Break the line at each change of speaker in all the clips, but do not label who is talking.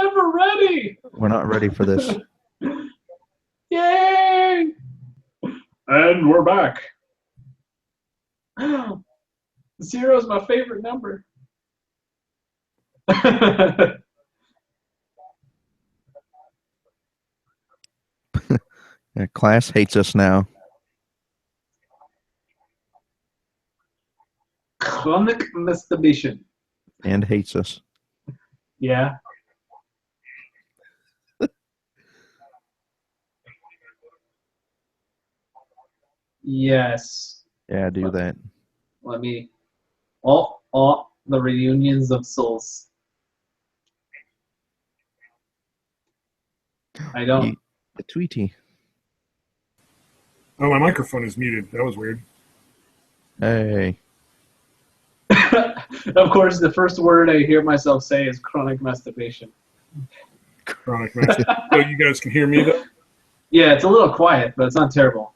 never ready.
We're not ready for this.
Yay! And we're back. 0 is my favorite number.
Yeah, class hates us now.
Chronic masturbation.
And hates us.
Yeah. Yes.
Yeah, do that.
Let me. The reunions of souls. I don't.
The Tweety.
Oh, my microphone is muted. That was weird.
Hey.
Of course, the first word I hear myself say is chronic masturbation.
Chronic masturbation. So you guys can hear me, though?
Yeah, it's a little quiet, but it's not terrible.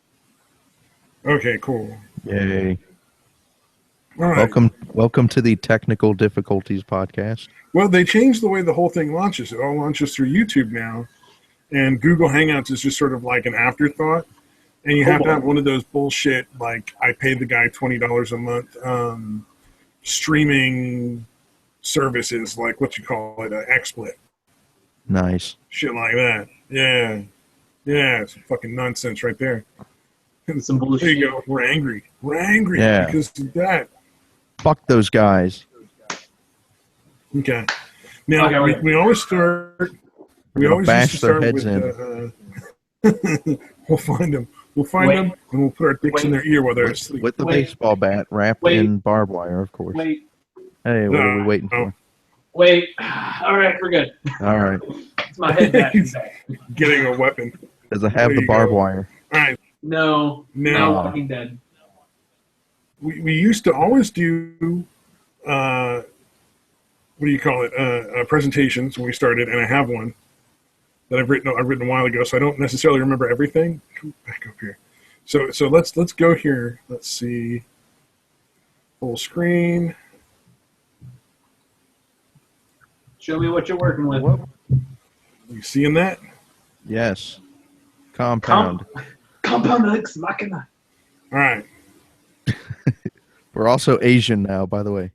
Okay, cool.
Yay.
All right.
Welcome to the Technical Difficulties podcast.
Well, they changed the way the whole thing launches. It all launches through YouTube now, and Google Hangouts is just sort of like an afterthought. And you have to have one of those bullshit, like I paid the guy $20 a month streaming services, like what you call it, XSplit.
Nice.
Shit like that. Yeah. Yeah, it's fucking nonsense right there.
Some bullshit.
There you go. We're angry. We're angry because of that.
Fuck those guys.
Okay. Now, we always start... We always
bash their heads
in. We'll find them. We'll find them, and we'll put our dicks in their ear while they're asleep.
With the baseball bat wrapped in barbed wire, of course.
Wait.
Hey, what are we waiting for?
Wait. All right, we're good.
All right.
It's my head back.
Getting a weapon.
Does it have the barbed wire?
All right.
No. Walking Dead.
We used to always do, what do you call it, presentations when we started, and I have one that I've written a while ago, so I don't necessarily remember everything. Come back up here. So let's go here. Let's see. Full screen.
Show me what you're working with.
You seeing that?
Yes. Compound.
Compound Ex Machina.
All right.
We're also Asian now, by the way.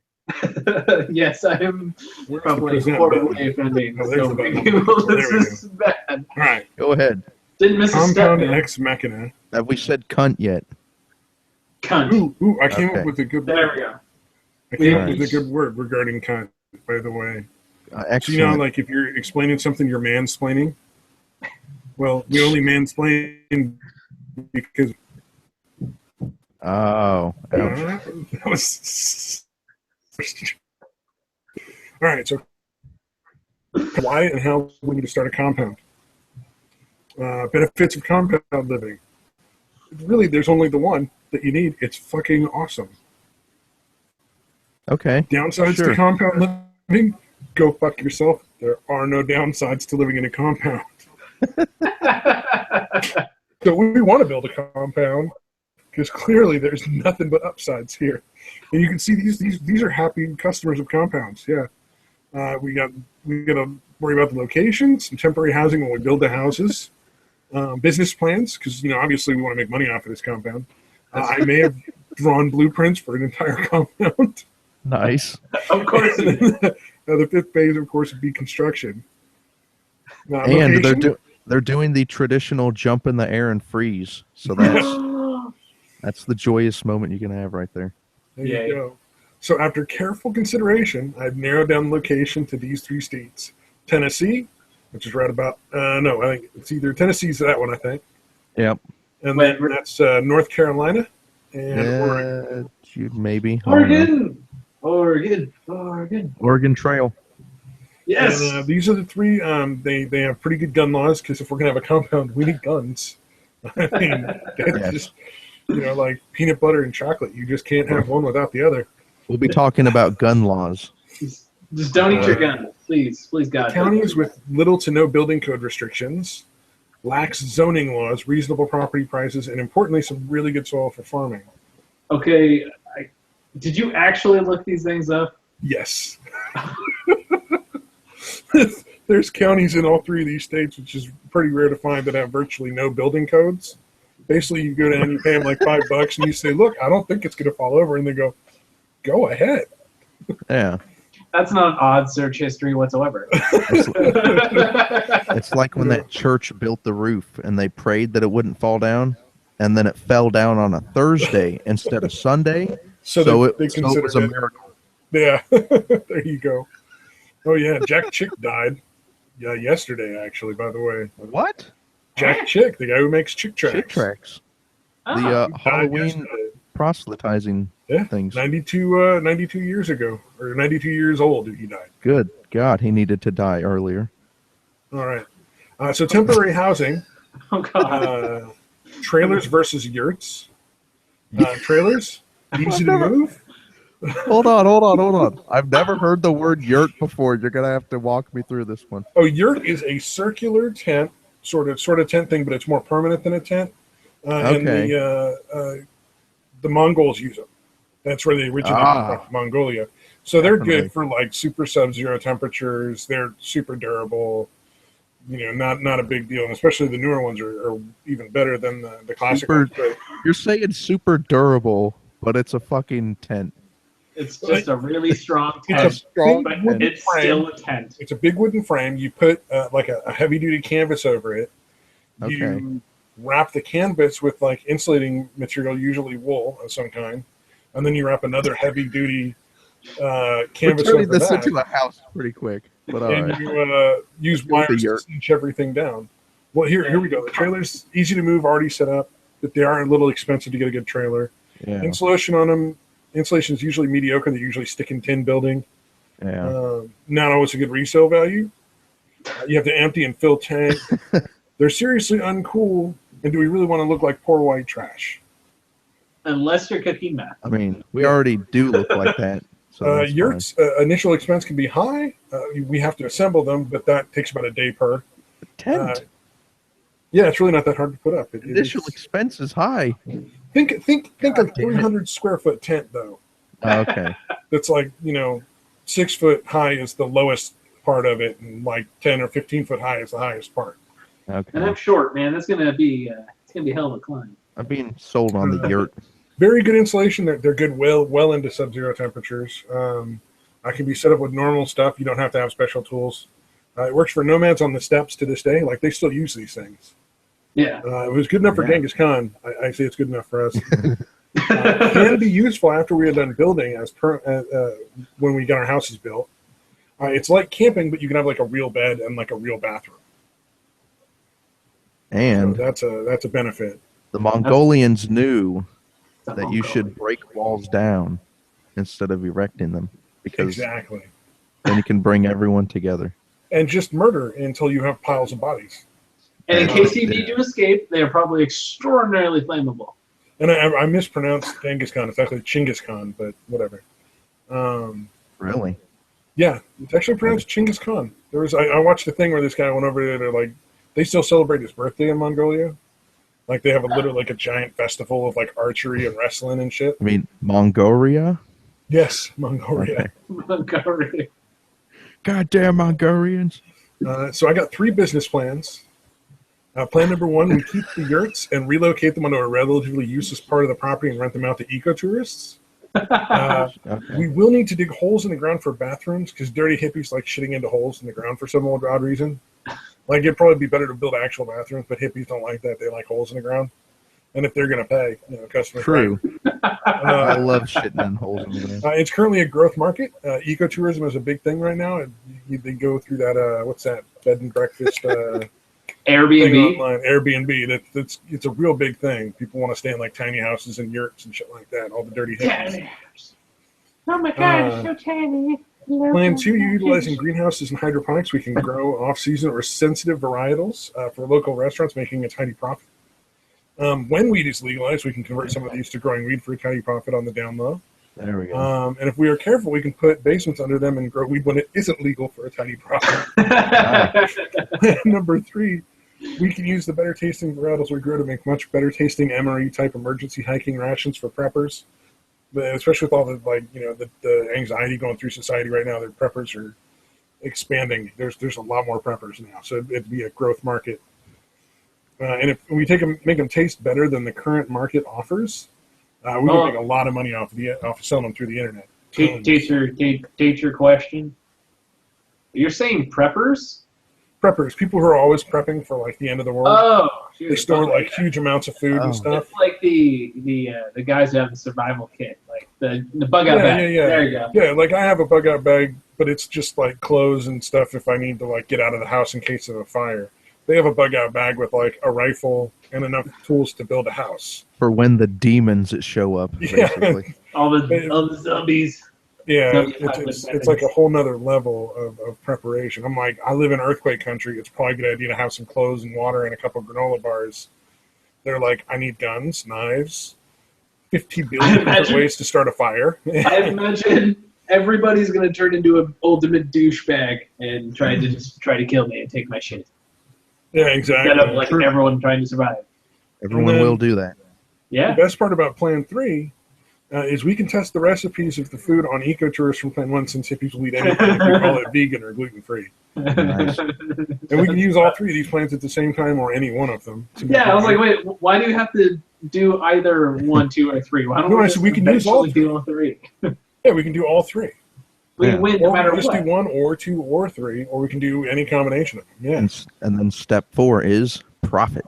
Yes, I am probably horribly offending.
There we
This is bad.
All right.
Go ahead.
Didn't miss a step.
Compound Ex Machina.
Have we said cunt yet?
Cunt.
Ooh, I came up with a good word.
There we go.
I came up with a good word regarding cunt, by the way.
Excellent.
So, you know, like if you're explaining something, you're mansplaining. Well, we only mansplain because...
Oh.
That was... All right, so why and how we need to start a compound. Benefits of compound living. Really, there's only the one that you need. It's fucking awesome.
Okay.
Downsides to compound living? Go fuck yourself. There are no downsides to living in a compound. So we want to build a compound because clearly there's nothing but upsides here. And you can see these are happy customers of compounds. Yeah. We got to worry about the locations and temporary housing when we build the houses. Business plans, because obviously we want to make money off of this compound. I may have drawn blueprints for an entire compound.
Nice.
Of course.
The fifth phase, of course, would be construction.
And they're doing the traditional jump in the air and freeze. So that's the joyous moment you can have right there.
There you go. So after careful consideration, I've narrowed down the location to these 3 states. Tennessee, which is right about, no, I think it's either Tennessee's that one, I think.
Yep.
And then that's North Carolina and Oregon.
Maybe.
Oregon
Trail.
Yes.
And, these are the 3. They have pretty good gun laws because if we're going to have a compound, we need guns. I mean, that's just, like peanut butter and chocolate. You just can't have one without the other.
We'll be talking about gun laws.
Just don't eat your gun, please, God.
Counties with little to no building code restrictions, lax zoning laws, reasonable property prices, and importantly, some really good soil for farming.
Okay, did you actually look these things up?
Yes. There's counties in all three of these states, which is pretty rare to find, that have virtually no building codes. Basically, you go down and you pay them like $5, and you say, "Look, I don't think it's going to fall over," and they go ahead.
Yeah.
That's not an odd search history whatsoever.
It's like when that church built the roof and they prayed that it wouldn't fall down, and then it fell down on a Thursday instead of Sunday. So it was a miracle.
Yeah, there you go. Oh yeah, Jack Chick died. Yeah, yesterday actually. By the way,
What?
Jack Chick, the guy who makes Chick Tracks.
Chick Tracks.
Ah.
The Halloween proselytizing things.
92 years ago, or 92 years old he died.
Good God, he needed to die earlier.
All right. So temporary housing.
Oh God.
Trailers versus yurts. Trailers, easy to move.
Hold on. I've never heard the word yurt before. You're gonna have to walk me through this one.
Oh, yurt is a circular tent, sort of tent thing, but it's more permanent than a tent.
Okay.
And the Mongols use them. That's where they originated from, Mongolia. So they're good for like super sub-zero temperatures. They're super durable. Not a big deal. And especially the newer ones are even better than the classic ones.
You're saying super durable, but it's a fucking tent.
It's just a really strong tent.
It's a strong
but
wooden
it's
frame.
still a tent.
It's a big wooden frame. You put like a heavy-duty canvas over it. You wrap the canvas with like insulating material, usually wool of some kind, and then you wrap another heavy-duty canvas
We're turning
over
this
that.
into a house pretty quick. But all
And
right.
you use wires to cinch everything down. Well, here we go. The trailer's easy to move, already set up, but they are a little expensive to get a good trailer.
Yeah.
Insulation on them. Insulation is usually mediocre. They usually stick in tin building.
Yeah.
Not always a good resale value. You have to empty and fill tank. They're seriously uncool. And do we really want to look like poor white trash?
Unless you're cooking meth.
I mean, we already do look like that. So
yurts, initial expense can be high. We have to assemble them, but that takes about a day per.
Tent.
Yeah, it's really not that hard to put up.
Initial expense is high.
Think a 300 square foot tent though.
Okay.
That's like 6 foot high is the lowest part of it, and like 10 or 15 foot high is the highest part.
Okay.
And I'm short, man. That's gonna be hell of a climb.
I'm being sold on the yurt.
Very good insulation. They're good well into sub-zero temperatures. I can be set up with normal stuff. You don't have to have special tools. It works for nomads on the steppes to this day. Like they still use these things.
Yeah.
It was good enough for Genghis Khan. I say it's good enough for us. It can be useful after we are done building, when we got our houses built. It's like camping, but you can have like a real bed and like a real bathroom.
And
so that's a benefit.
The Mongolians knew that you should break walls down instead of erecting them, because
exactly.
Then you can bring everyone together.
And just murder until you have piles of bodies.
And in case you need to escape, they are probably extraordinarily flammable.
And I mispronounced Genghis Khan. It's actually Chinggis Khan, but whatever.
Really?
Yeah, it's actually pronounced Chinggis Khan. I watched the thing where this guy went over there. They're like, they still celebrate his birthday in Mongolia. Like they have literally like a giant festival of like archery and wrestling and shit.
I mean, Mongolia?
Yes, Mongolia.
Okay.
Mongolia.
Goddamn Mongolians.
So I got 3 business plans. Plan number 1, we keep the yurts and relocate them onto a relatively useless part of the property and rent them out to ecotourists. We will need to dig holes in the ground for bathrooms because dirty hippies like shitting into holes in the ground for some odd reason. Like it'd probably be better to build actual bathrooms, but hippies don't like that. They like holes in the ground. And if they're going to pay, customers.
True. I love shitting in holes in the ground.
It's currently a growth market. Ecotourism is a big thing right now. They go through that, what's that, bed and breakfast
Airbnb.
Online. Airbnb. It's a real big thing. People want to stay in like tiny houses and yurts and shit like that. All the dirty hippies.
Oh my God, it's so tiny.
Plan 2, utilizing greenhouses and hydroponics, we can grow off-season or sensitive varietals for local restaurants, making a tiny profit. When weed is legalized, we can convert some of these to growing weed for a tiny profit on the down low.
There we go.
And if we are careful, we can put basements under them and grow weed when it isn't legal for a tiny profit. Number 3, we can use the better tasting varietals we grow to make much better tasting MRE type emergency hiking rations for preppers. Especially with all the the anxiety going through society right now, the preppers are expanding. There's a lot more preppers now, so it'd be a growth market. And if we make them taste better than the current market offers, we can make a lot of money off selling them through the internet.
Date your question. You're saying preppers?
Preppers, people who are always prepping for like the end of the world.
Oh,
they store like huge amounts of food and stuff.
It's like the guys who have the survival kit, like the bug out bag.
Yeah.
There you go.
Yeah, like I have a bug out bag, but it's just like clothes and stuff if I need to like get out of the house in case of a fire. They have a bug out bag with like a rifle and enough tools to build a house
for when the demons show up. Basically,
all the zombies.
Yeah, it's like a whole nother level of preparation. I'm like, I live in earthquake country. It's probably a good idea to have some clothes and water and a couple of granola bars. They're like, I need guns, knives, 50 billion different ways to start a fire.
I imagine everybody's going to turn into an ultimate douchebag and try to kill me and take my shit.
Yeah, exactly.
Instead of like everyone trying to survive.
Everyone will do that.
Yeah.
The best part about Plan 3 is we can test the recipes of the food on ecotourists from Plan 1 since hippies will eat anything if we call it vegan or gluten-free.
Nice.
And we can use all three of these plans at the same time or any one of them.
Yeah, I was like, wait, why do you have to do either 1, 2, or 3? Why don't
we can use all
do all 3?
Yeah, we can do all 3.
We win no matter what.
Just do 1 or 2 or 3, or we can do any combination of them. Yeah.
And then step 4 is profit.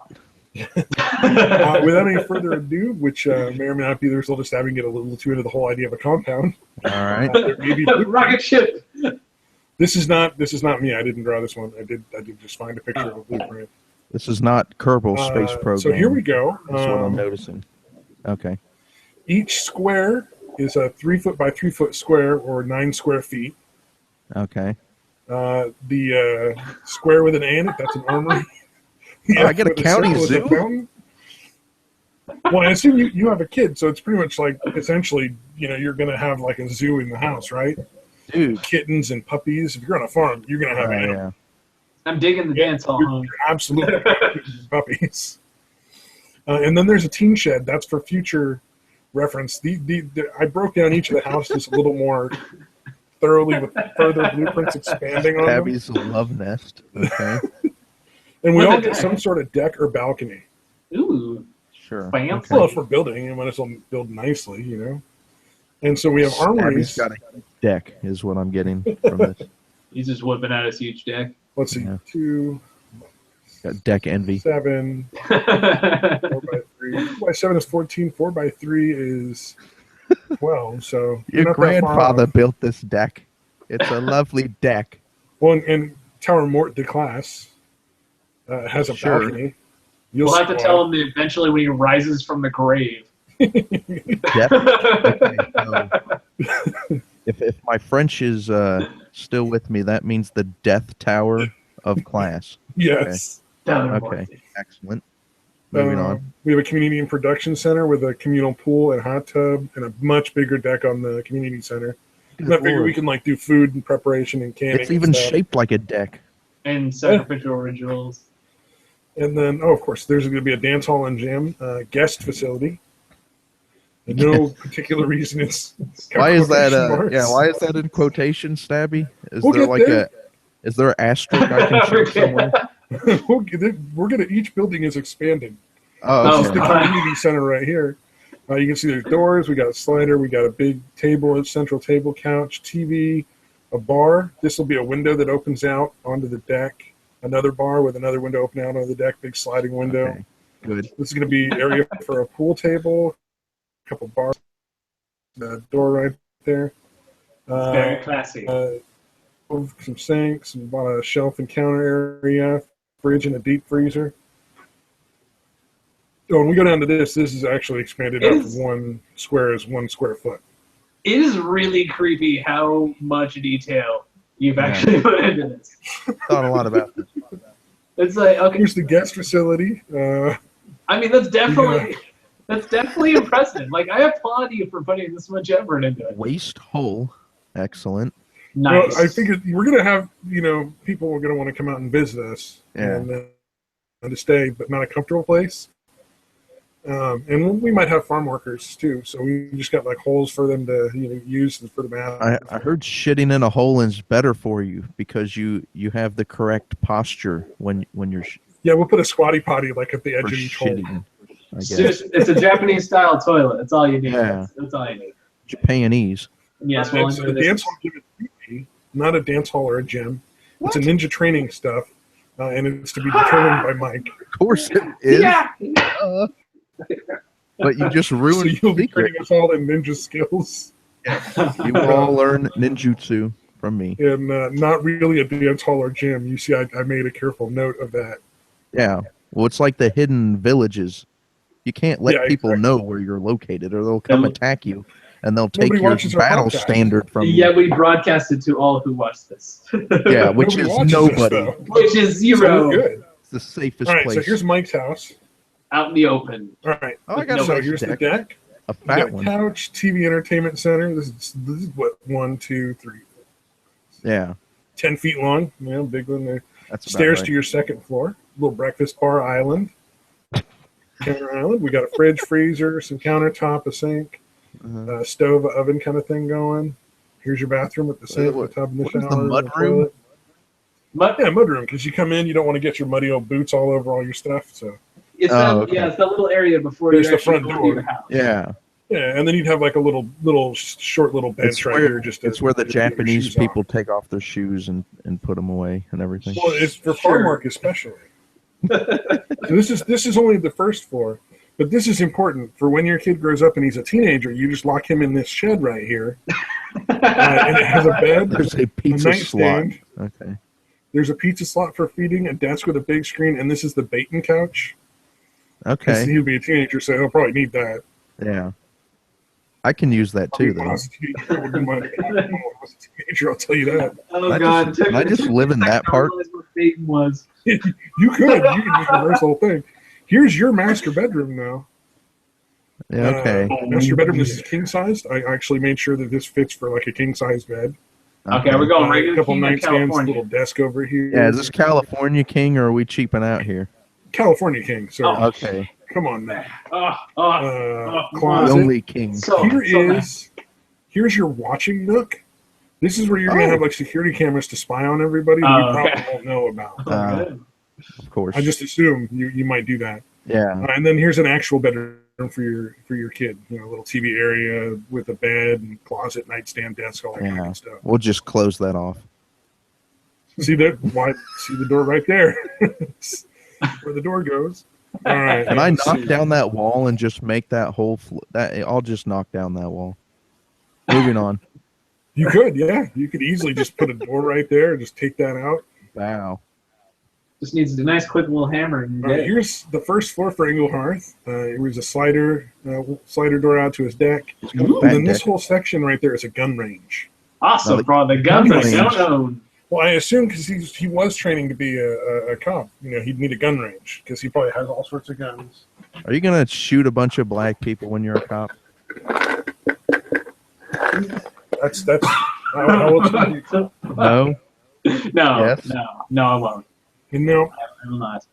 Without any further ado, which may or may not be the result of stabbing, get a little too into the whole idea of a compound.
All right.
Rocket ship.
This is not me. I didn't draw this one. I did just find a picture of a blueprint.
This is not Kerbal Space Program.
So here we go.
That's what I'm noticing. Okay.
Each square is a 3-foot by 3-foot square, or 9 square feet.
Okay.
The square with an A in it, that's an armory.
Yeah, I get a county zoo.
Well, I assume you have a kid, so it's pretty much like essentially, you're going to have like a zoo in the house, right?
Dude,
kittens and puppies. If you're on a farm, you're going to have animals.
I'm digging the dance hall.
You're absolutely puppies. And then there's a teen shed. That's for future reference. I broke down each of the houses a little more thoroughly with further blueprints expanding on
Tabby's love nest. Okay.
And we all get some sort of deck or balcony.
Ooh.
Sure.
Okay. Well, if we're building, and might as well build nicely, And so we have armories.
Tabby's got a deck, is what I'm getting from this.
He's just whipping out his huge deck.
Let's see. 2.
Got deck envy.
7. 4x3. 4x7 is 14. 4x3 is 12. So
your grandfather built this deck. It's a lovely deck.
Well, and Tower Mort de Classe has a balcony.
We'll have to tell him that eventually when he rises from the grave.
If my French is still with me, that means the Death Tower of Class.
Yes.
Okay. Excellent. Moving on.
We have a community and production center with a communal pool and hot tub and a much bigger deck on the community center. I figure we can do food and preparation and canning.
It's even shaped like a deck.
And sacrificial rituals.
And then, of course, there's going to be a dance hall and gym, guest facility. And no particular reason it's.
Why is that? Why is that in quotation, Stabby? Is there an asterisk I can check somewhere?
Each building is expanding.
Oh,
this is the community center right here. You can see there's doors. We got a slider. We got a big table, a central table, couch, TV, a bar. This will be a window that opens out onto the deck. Another bar with another window open out onto the deck, big sliding window.
Okay. Good.
This is going to be area for a pool table, a couple bars, the door right there.
Very classy.
Some sinks, and bought a shelf and counter area, fridge and a deep freezer. Oh, when we go down to this is actually expanded out to 1 square is 1 square foot.
It is really creepy how much detail you've actually put into this.
Thought a lot about this.
It's like, okay.
Here's the guest facility.
I mean, that's definitely impressive. Like, I applaud you for putting this much effort into it.
Waste hole. Excellent.
Nice.
Well, I think we're going to have, people are going to want to come out and visit us and to stay, but not a comfortable place. And we might have farm workers too, so we just got like holes for them to use for the bath.
I heard shitting in a hole is better for you because you have the correct posture when you're
Yeah, we'll put a squatty potty like at the edge
for
of each hole.
shitting. I guess.
It's a Japanese style toilet. That's all you need.
Yeah.
That's all you need.
Japanese.
Yes, well,
It's a dance hall gym, not a dance hall or a gym. What? It's a ninja training stuff, and it's to be determined by Mike.
Of course it is.
Yeah.
But you just ruined
So you'll be training us all in ninja skills.
You will all learn ninjutsu from me.
And not really a dance hall or gym. You see, I made a careful note of that.
Yeah. Well, it's like the hidden villages. You can't let people
exactly.
know where you're located or they'll come attack you and they'll take
Nobody
your
watches our
battle
podcast.
standard from you.
Yeah, we broadcasted to all who watch this.
Yeah, which
Nobody
is
watches
nobody.
us, though.
Which is
So
zero.
we're good.
It's the safest
All right,
place.
so here's Mike's house.
Out in the open.
All right.
Oh, I got a
So
nice
here's the
deck.
deck.
A
We got
fat
a
one.
couch, TV entertainment center. This is what 1, 2, 3,
Yeah.
10 feet long. Yeah, big one there.
That's about
Stairs
right.
to your second floor. Little breakfast bar island. Counter island. We got a fridge, freezer, some countertop, a sink, stove, oven kind of thing going. Here's your bathroom with the sink, the tub, and the
What
shower.
is the mud
the
room?
toilet. Yeah, mudroom, because you come in, you don't want to get your muddy old boots all over all your stuff. So
It's
okay.
Yeah, it's that little area before
There's
you
the
actually
front
go
door.
into your house.
Yeah.
yeah, and then you'd have like a little short little bench
It's
right
where,
here. Just
it's where the
to get your
Japanese
shoes on.
people take off their shoes and put them away and everything.
Well, it's for
Sure.
farm work especially. So this is only the first floor, but this is important for when your kid grows up and he's a teenager. You just lock him in this shed right here, and it has a bed,
There's a pizza slot.
nightstand.
Okay.
There's a pizza slot for feeding, a desk with a big screen, and this is the bait-in couch. 'Cause
Okay.
he'll be a teenager, so he'll probably need that.
Yeah. I can use that too,
When
though.
I was a teenager, I'll tell you that.
Oh,
I
God.
just- can I just live in that part?
Realize what Peyton was.
You could just reverse the whole thing. Here's your master bedroom now.
Yeah, okay.
Master bedroom. This is king sized. I actually made sure that this fits for like a king size bed.
Okay, we're going
A
regular
couple
king or
nightstands,
California.
little desk over here.
Yeah, is this California King or are we cheaping out here?
California king. So
Oh.
Okay.
come on now.
Oh,
The
Closet.
only king.
So,
Here's your watching nook. This is where you're gonna
Oh.
have like security cameras to spy on everybody that you
Oh,
probably
okay.
won't know about.
good.
Of course.
I just assume you might do that.
Yeah.
And then here's an actual bedroom for your kid. You know, a little TV area with a bed and closet, nightstand, desk, all that kind
Yeah.
of stuff.
We'll just close that off.
See that? Why? See the door right there? Where the door goes. All right.
Can I
let's
knock
see.
down that wall and just make that whole I'll just knock down that wall. Moving on.
You could, yeah. You could easily just put a door right there and just take that out.
Wow.
Just needs a nice, quick little hammer. And
All right, here's the first floor for Engelharth. It was a slider door out to his deck.
He's got a
And
fat
then this
deck.
whole section right there is a gun range.
awesome,
Well,
bro. The guns I
range.
don't own.
Well, I assume because he was training to be a cop. You know, he'd need a gun range because he probably has all sorts of guns.
Are you gonna shoot a bunch of black people when you're a cop?
That's how will tell you.
No.
No,
Yes.
no, I won't.
You know,
I will not.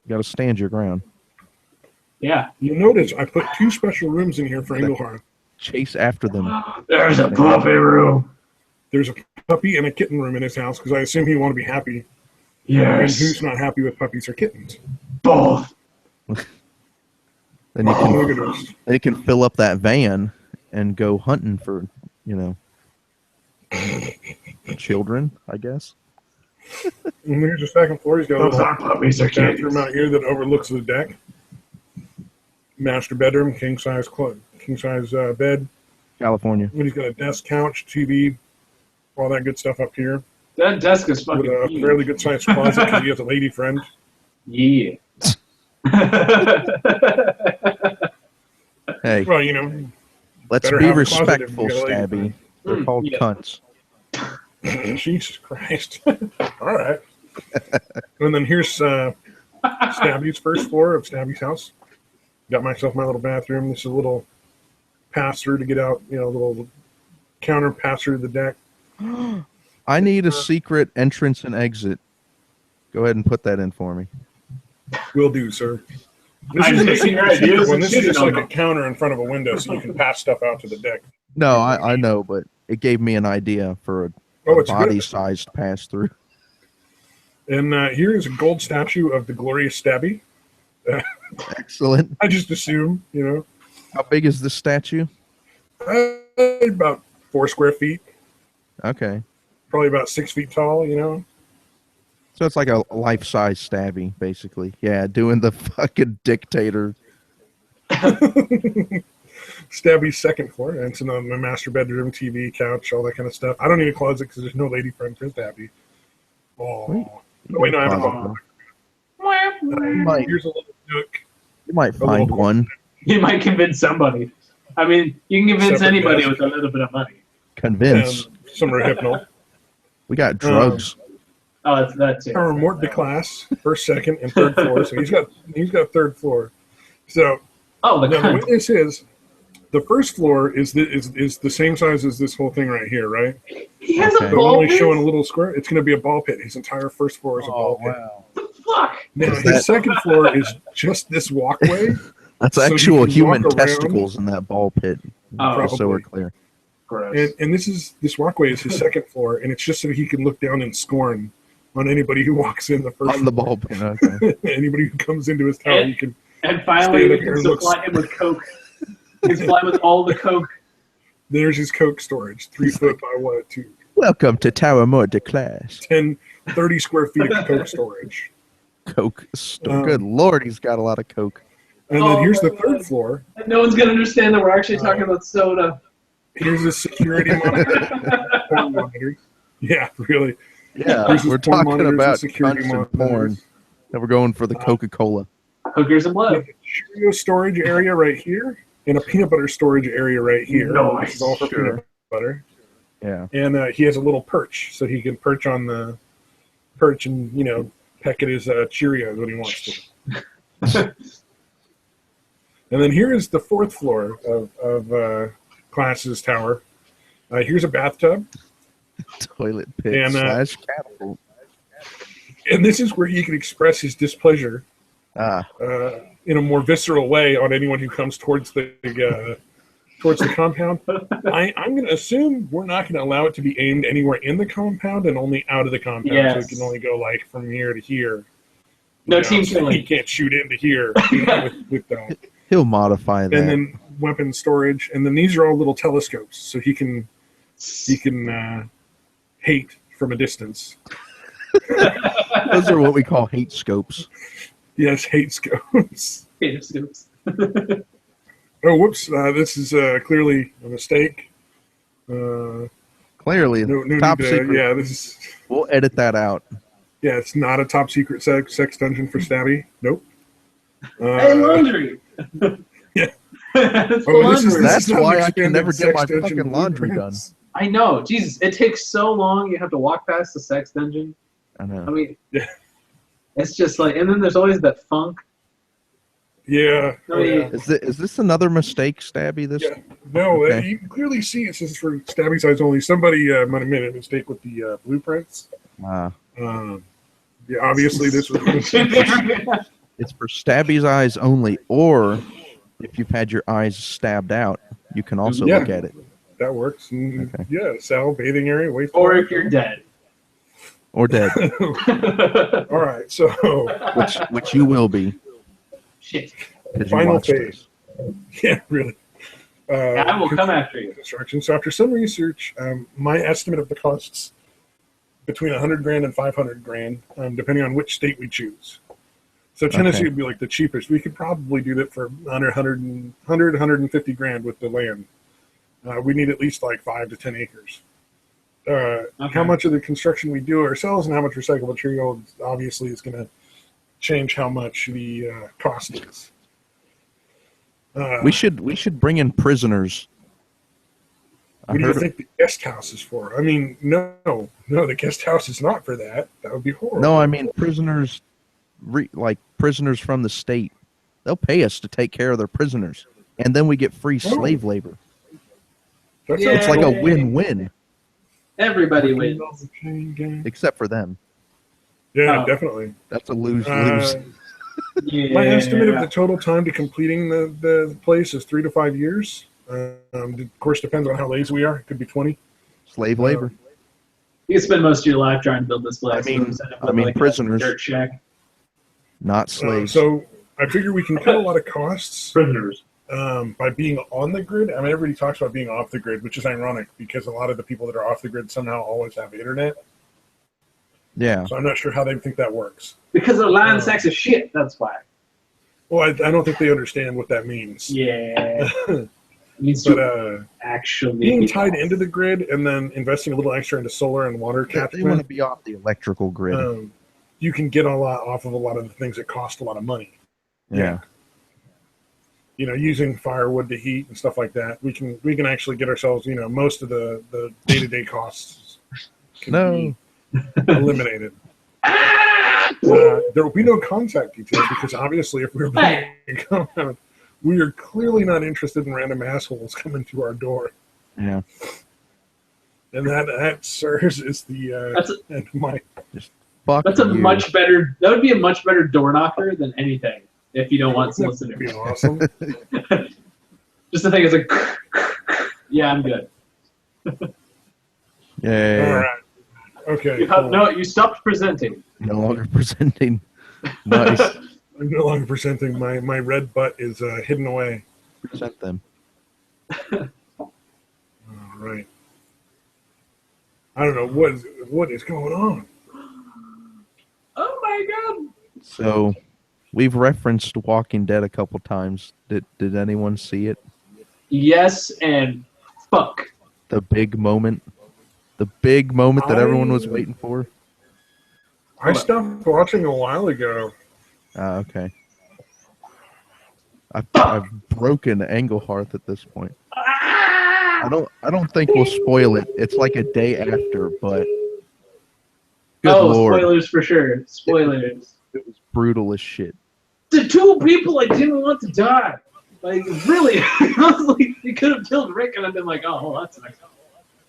You gotta stand your ground.
Yeah.
you notice I put 2 special rooms in here for Engelhardt.
Chase after them.
There's a puppy room.
There's a puppy and a kitten room in his house because I assume he want to be happy. And
Yes.
who's not happy with puppies or kittens?
Both.
Then you
Look
can
at this.
then you can fill up that van and go hunting for, children, I guess.
And there's the second floor. He's got a
Those
little
aren't puppies, they're
bathroom
kittens.
out here that overlooks the deck. Master bedroom, king size bed.
California.
And he's got a desk, couch, TV, all that good stuff up here.
That desk is
With
fucking
a
huge.
fairly good sized closet because he has a lady friend.
Yeah.
Hey,
Well, you know,
let's
better
be
have a closet if
respectful,
you got a lady
Stabby. They're called
yeah.
cunts.
Jesus Christ. All right. And then here's Stabby's first floor of Stabby's house. Got myself my little bathroom. This is a little pass-through to get out, a little counter pass-through to the deck.
I need a secret entrance and exit. Go ahead and put that in for me.
Will do, sir. This
I'm
isn't a
taking your
secret
ideas
one.
and
This is just
shitting on
like a
them.
counter in front of a window so you can pass stuff out to the deck.
No, I know, but it gave me an idea for a
It's good.
body-sized pass-through.
And here is a gold statue of the glorious Stabby.
Excellent.
I just assume, you know.
How big is this statue?
About 4 square feet.
Okay.
Probably about 6 feet tall, you know.
So it's like a life-size Stabby, basically. Yeah, doing the fucking dictator.
Stabby's second floor. And it's in my master bedroom, TV, couch, all that kind of stuff. I don't need a closet because there's no lady friend for Stabby. Oh. Wait, no, I have a closet. Here's a little nook.
You might find one.
You might convince somebody. I mean, you can convince anybody with a little bit of money.
Convince.
Some are hypnal.
We got drugs.
That's it.
Our Mort de class, first, second, and third floor. So he's got third floor. So the way this is, the first floor is the same size as this whole thing right here, right?
He has a
But
ball
only
pit?
showing a little square. It's going to be a ball pit. His entire first floor is a ball pit.
Wow.
What the fuck?
Now his second floor is just this walkway.
That's
So you
actual
can
human
walk around.
testicles in that ball pit. Just so we're clear.
Gross.
And this walkway is his second floor, and it's just so he can look down in scorn on anybody who walks in the first
On the ball pit. Okay.
anybody who comes into his tower, you can.
And finally,
stand
we
up here
can
and look.
supply him with coke. We can supply him with all the coke.
There's his coke storage, 3 foot by what, 2,
Welcome to Tower Mort de Class.
30 square feet of coke storage.
Coke store. Good lord, he's got a lot of coke.
And then here's the third floor.
No one's gonna understand that we're actually talking about soda.
Here's the security monitor. Porn monitors. Yeah, really.
Yeah,
Here's his
we're
porn
talking
monitors and
about
security
cunts and porn.
monitors.
And we're going for the Coca-Cola.
Hookers and blow.
Cheerio storage area right here, and a peanut butter storage area right here.
Nice.
This is all for peanut butter.
Yeah.
And he has a little perch, so he can perch on the perch and, you know, peck at his Cheerios when he wants to. And then here is the fourth floor of Class's tower. Here's a bathtub.
Toilet pit
And,
slash catapult.
And this is where he can express his displeasure in a more visceral way on anyone who comes towards the compound. I'm going to assume we're not going to allow it to be aimed anywhere in the compound and only out of the compound.
Yes.
So it can only go like from here to here.
No team
so
killing.
he can't shoot into here with that.
He'll modify that.
And then weapon storage. And then these are all little telescopes, so he can hate from a distance.
Those are what we call hate scopes.
Yes, hate scopes.
Hate scoops.
Oh, whoops! This is clearly a mistake.
Clearly,
No
top
need to,
secret.
yeah, this is.
We'll edit that out.
Yeah, it's not a top secret sex dungeon for Stabby. Nope.
Hey, laundry.
Yeah.
It's
Oh,
laundry.
That's
not an
why I can
expanded
never get my
sex dungeon
fucking laundry done.
blueprints.
I know. Jesus, it takes so long. You have to walk past the sex dungeon.
I know.
I mean,
Yeah.
it's just like, and then there's always that funk.
Yeah.
I mean,
Is this another mistake, Stabby? This
Yeah. No,
Okay.
you can clearly see it says for Stabby size only. Somebody might have made a mistake with the blueprints. Yeah, obviously this was.
it's for Stabby's eyes only, or if you've had your eyes stabbed out, you can also
Yeah.
look at it.
That works. And,
Okay.
yeah, cell, bathing area, wait
or
for
if you're dead.
Or dead,
All right, so
which you will be.
Shit.
'Cause you
Final
watched
phase.
this.
yeah, really.
I will come after you.
Construction. So after some research, my estimate of the costs between $100,000 and $500,000, depending on which state we choose. So Tennessee would be like the cheapest. We could probably do that for under 150 grand with the land. We need at least like 5 to 10 acres. How much of the construction we do ourselves and how much recyclable material obviously is going to change how much the cost is.
We should bring in prisoners.
What do you think the guest house is for? I mean, no, the guest house is not for that. That would be horrible.
No, I mean prisoners, like prisoners from the state. They'll pay us to take care of their prisoners, and then we get free slave labor.
That
Yeah.
sounds
It's like a
Yay.
win-win,
Everybody wins.
Yeah,
except for them.
Oh.
definitely.
That's a lose-lose.
Yeah.
My estimate of the total time to completing the place is 3 to 5 years. Of course, depends on how lazy we are. It could be 20.
Slave labor.
You can spend most of your life trying to build this place.
I mean, prisoners.
Dirt shack.
Not slaves.
So I figure we can cut a lot of costs.
Prisoners.
By being on the grid. I mean, everybody talks about being off the grid, which is ironic because a lot of the people that are off the grid somehow always have internet.
Yeah.
So I'm not sure how they think that works.
Because their line sacks of shit, that's why.
Well, I don't think they understand what that means.
Yeah. It means
but
actually
being tied into the grid and then investing a little extra into solar and water catchment.
They want to be off the electrical grid.
You can get a lot off of a lot of the things that cost a lot of money.
Yeah.
You know, using firewood to heat and stuff like that, we can actually get ourselves, you know, most of the day-to-day costs can be eliminated. There will be no contact details because obviously if we're building a compound, we are clearly not interested in random assholes coming to our door.
Yeah.
And that serves as the end of my...
That's a much better... That would be a much better door knocker than anything. If you don't want solicitors.
That'd be awesome.
Just the thing is like, yeah, I'm good.
Yeah.
All right. Okay.
No, you stopped presenting.
No longer presenting. Nice.
I'm no longer presenting. My red butt is hidden away.
Present them.
All right. I don't know what is going on.
Oh my god.
So, we've referenced Walking Dead a couple times. Did anyone see it?
Yes, and fuck.
The big moment. The big moment that everyone was waiting for.
I stopped watching a while ago.
Okay. I've broken Engelhardt at this point. I don't think we'll spoil it. It's like a day after, but good Lord.
Spoilers for sure. Spoilers.
It was brutal as shit.
The two people I didn't want to die. Like, really, I was like, you could have killed Rick, and I've been like, oh, well, that's nice.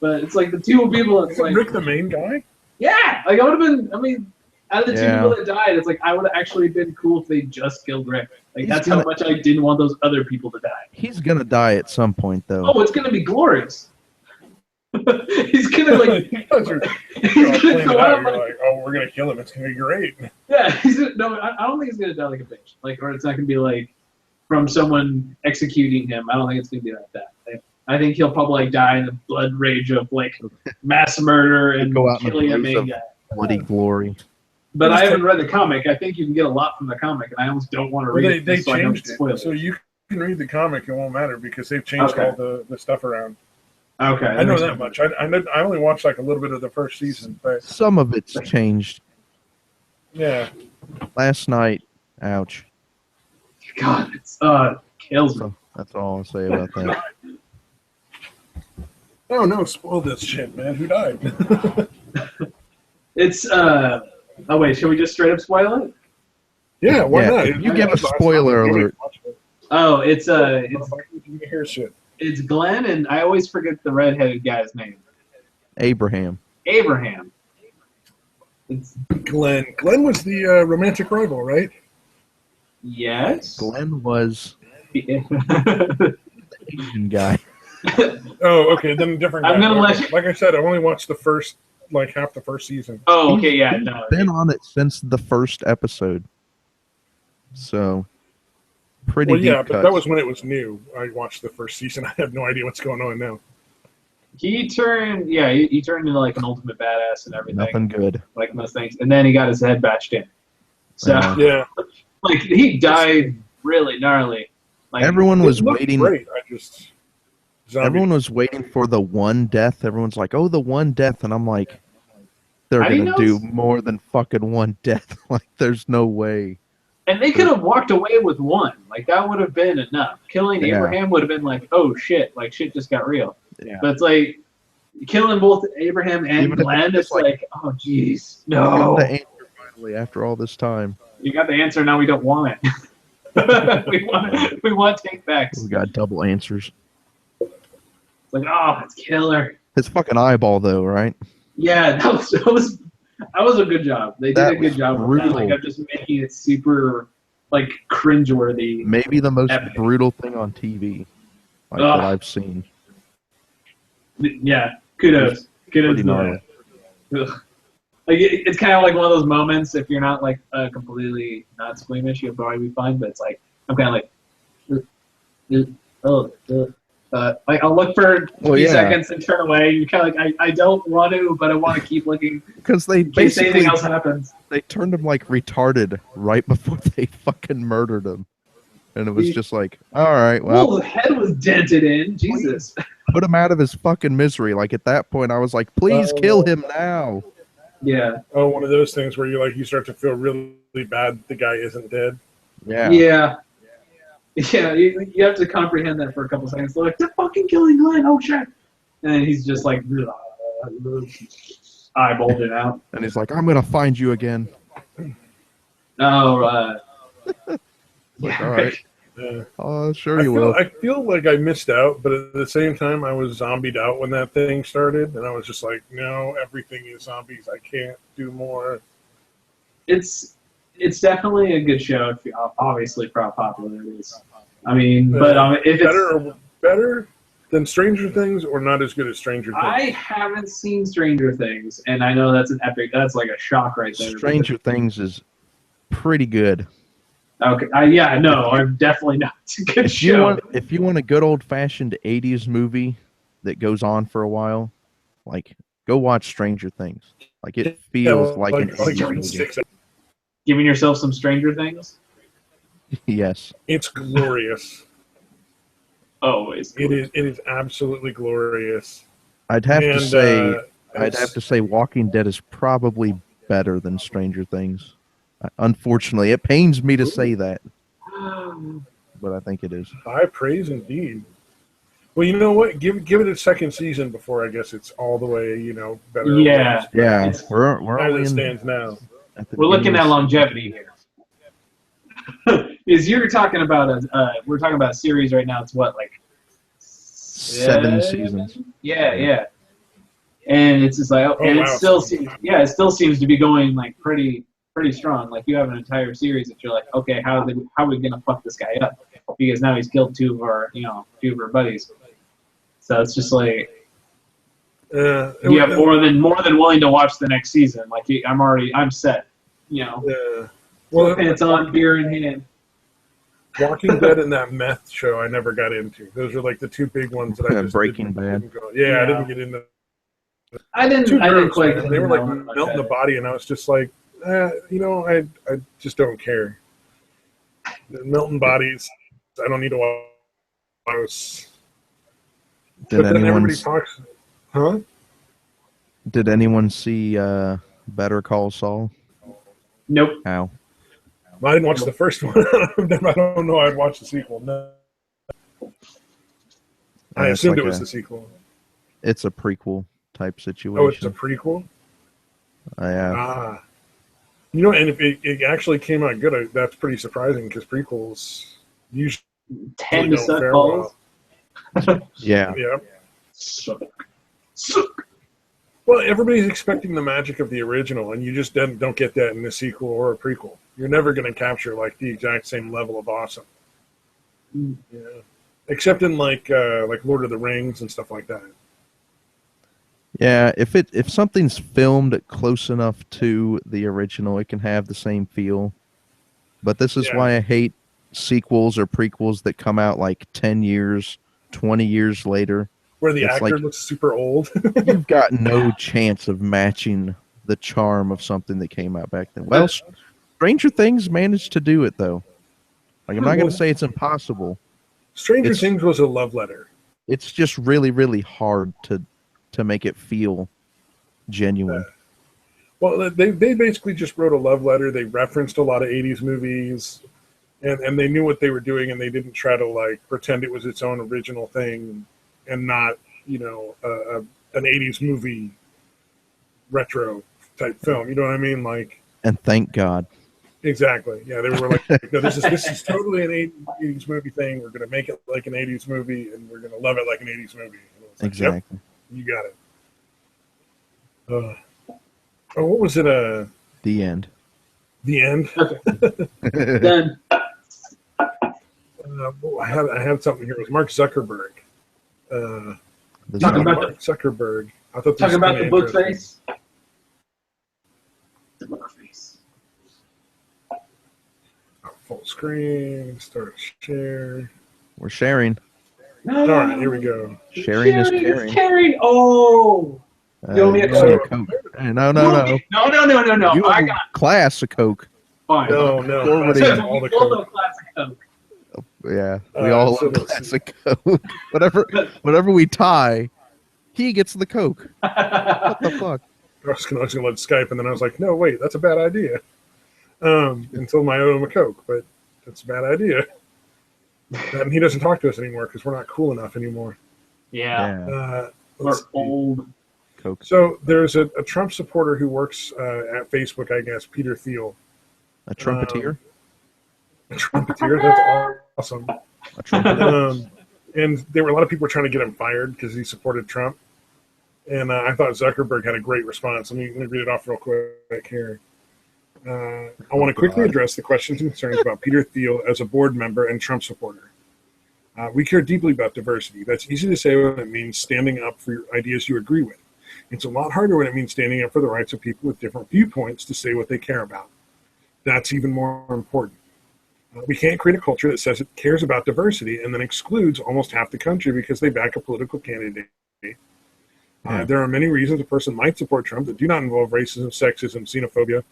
But it's like the two people. It's like
Rick, the main guy.
Yeah, like I would have been. I mean, out of the two people that died, it's like I would have actually been cool if they just killed Rick. Like that's how much I didn't want those other people to die.
He's gonna die at some point, though.
Oh, it's gonna be glorious. He's gonna like.
He's gonna go out. You're like, oh, we're gonna kill him. It's gonna be great.
Yeah, I don't think he's gonna die like a bitch. Like, or it's not gonna be like from someone executing him. I don't think it's gonna be like that. I think he'll probably like die in the blood rage of like mass murder and killing a main guy.
Bloody glory.
But I haven't read the comic. I think you can get a lot from the comic, and I almost don't want to read it.
They changed it, so you can read the comic. It won't matter because they've changed all the stuff around.
Okay,
I know that much. I only watched like a little bit of the first season, but
some of it's changed.
Yeah.
Last night, ouch.
God, it's kills me.
That's all I'll say about that.
Oh no! Spoil this shit, man. Who died?
It's oh wait, should we just straight up spoil it?
Yeah, why not?
If you give a spoiler alert.
Oh, it's
hear shit.
It's Glenn, and I always forget the redheaded guy's name.
Abraham.
It's
Glenn. Glenn was the romantic rival, right?
Yes.
Glenn was the Asian guy.
Oh, okay. Then a different guy.
I'm gonna let you...
Like I said, I only watched the first, like half the first season.
Oh, okay, yeah. No.
Been on it since the first episode. So, pretty deep
yeah, but
cuts.
that was when it was new. I watched the first season. I have no idea what's going on now.
He turned into like an ultimate badass and everything.
Nothing good.
Like most things. And then he got his head bashed in. So,
yeah.
Like, he died really gnarly. Like,
everyone was waiting.
Great.
Everyone was waiting for the one death. Everyone's like, oh, the one death. And I'm like, they're going to do more than fucking one death. Like, there's no way.
And they could have walked away with one. Like, that would have been enough. Killing Abraham would have been like, oh, shit. Like, shit just got real.
Yeah.
But it's like, killing both Abraham and Glenn, it's like, oh, jeez. No.
You got the answer finally after all this time.
You got the answer, now we don't want it. we want take backs.
We got double answers.
It's like, oh, it's killer.
His fucking eyeball, though, right?
Yeah, that was a good job. They did a good job with that. Like, I'm just making it super like cringeworthy.
Maybe the most
epic.
brutal thing on TV that I've seen.
Yeah, kudos to that. Ugh. Like it's kind of like one of those moments. If you're not like completely not squeamish, you'll probably be fine. But it's like I'm kind of like, like I'll look for a few seconds and turn away. You're kind of like I don't want to, but I want to keep looking
because they
in case anything else happens.
They turned him like retarded right before they fucking murdered him, and it was just like, all right, well,
the head was dented in. Jesus,
put him out of his fucking misery. Like at that point, I was like, please kill him now.
Yeah.
Oh, one of those things where you start to feel really bad the guy isn't dead.
Yeah.
Yeah. Yeah, you have to comprehend that for a couple seconds. They're like, they're fucking killing Glenn. Oh shit! And then he's just like, eye bulging out.
And he's like, I'm gonna find you again.
Oh,
like, all right.
Yeah.
Oh, sure you will.
I feel like I missed out, but at the same time, I was zombied out when that thing started, and I was just like, no, everything is zombies. I can't do more.
It's definitely a good show. If obviously for how popular it is. I mean, but if it's
better than Stranger Things, or not as good as Stranger Things.
I haven't seen Stranger Things, and I know that's an epic. That's like a shock right there.
Stranger Things is pretty good.
Okay. No, I'm definitely not. It's a good show.
If you want a good old-fashioned 80s movie that goes on for a while, like, go watch Stranger Things. Like, it feels like an 80s movie.
Giving yourself some Stranger Things?
Yes.
It's glorious.
Always.
It is absolutely glorious.
I'd have to say Walking Dead is probably better than Stranger Things. Unfortunately, it pains me to say that, but I think it is.
High praise indeed. Well, you know what? Give it a second season before I guess it's all the way, better.
Yeah,
yeah. We're
as
only
it stands now.
We're looking at longevity here. Is you're talking about we're talking about a series right now. It's what, like
7 seasons?
Yeah. And it's just like, it still seems to be going like pretty strong. Like you have an entire series that you're like, okay, how are we gonna fuck this guy up? Because now he's killed two of our buddies. So it's just like you have more than willing to watch the next season. Like I'm set.
Yeah.
Well, it's on, beer in hand.
Walking Dead and that meth show I never got into. Those are like the two big ones that I just
Breaking Bad.
I didn't get into.
I didn't quite.
They were like melting the body, and I was just like, I just don't care. They're melting bodies. I don't need to watch.
Did
everybody talks. Huh?
Did anyone see Better Call Saul?
Nope.
How?
I didn't watch the first one. I don't know. I'd watch the sequel. No. I assumed it was the sequel.
It's a prequel type situation.
Oh, it's a prequel?
Yeah.
And if it actually came out good, that's pretty surprising because prequels usually
tend to suck balls.
Yeah.
Yeah. Suck. Well, everybody's expecting the magic of the original, and you just don't get that in a sequel or a prequel. You're never going to capture like the exact same level of awesome. Yeah. Except in like Lord of the Rings and stuff like that.
Yeah, if something's filmed close enough to the original, it can have the same feel. But this is why I hate sequels or prequels that come out like 10 years, 20 years later.
Where the actor looks super old.
You've got no chance of matching the charm of something that came out back then. Well, Stranger Things managed to do it, though. Like, I'm not going to say it's impossible.
Stranger Things was a love letter.
It's just really, really hard to make it feel genuine.
Well, they basically just wrote a love letter. They referenced a lot of 80s movies, and they knew what they were doing, and they didn't try to like pretend it was its own original thing and not, an 80s movie retro type film. You know what I mean? Like,
and thank God.
Exactly. Yeah, they were like, no, this is totally an 80s movie thing. We're going to make it like an 80s movie, and we're going to love it like an 80s movie. Like,
exactly.
Yep, you got it. What was it?
The end.
The end?
Okay. Done.
I had something here. It was Mark Zuckerberg.
Talking about
Mark Zuckerberg. I thought
talking about the book face. The book face.
Full screen. Start share.
We're sharing.
All right, here we go.
Sharing is caring.
Caring. Oh. You owe me a Coke.
Hey, no.
No.
You
I
owe
got
class a Coke.
fine.
No.
Already-
That's all the
We all
code.
know classic Coke.
Yeah, we all
so
owe
let's
class a Coke. Whatever we tie, he gets the Coke. What the fuck?
I was going to let Skype, and then I was like, no, wait, that's a bad idea. Until I owe him a Coke, but that's a bad idea. And he doesn't talk to us anymore because we're not cool enough anymore.
Yeah. We're
Let's see.
old.
Coke.
So there's a Trump supporter who works at Facebook, I guess, Peter Thiel.
A trumpeter.
A trumpeter, that's awesome.
A trumpeter.
And there were a lot of people trying to get him fired because he supported Trump. And I thought Zuckerberg had a great response. Let me read it off real quick here. I want to quickly address the questions and concerns about Peter Thiel as a board member and Trump supporter. We care deeply about diversity. That's easy to say when it means standing up for ideas you agree with. It's a lot harder when it means standing up for the rights of people with different viewpoints to say what they care about. That's even more important. We can't create a culture that says it cares about diversity and then excludes almost half the country because they back a political candidate. There are many reasons a person might support Trump that do not involve racism, sexism, xenophobia,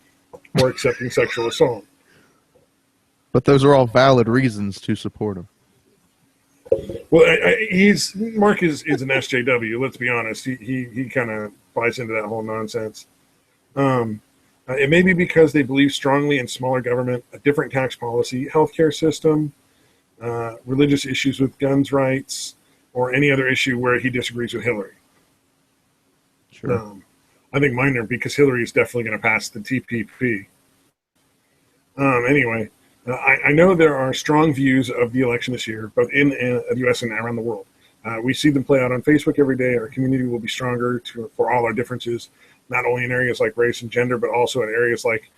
or accepting sexual assault.
But those are all valid reasons to support him.
Well, Mark is an SJW. Let's be honest. He kind of buys into that whole nonsense. It may be because they believe strongly in smaller government, a different tax policy, healthcare system, religious issues with guns rights, or any other issue where he disagrees with Hillary.
Sure.
I think mine are because Hillary is definitely going to pass the TPP. Anyway, I know there are strong views of the election this year, both in the U.S. and around the world. We see them play out on Facebook every day. Our community will be stronger for all our differences, not only in areas like race and gender, but also in areas like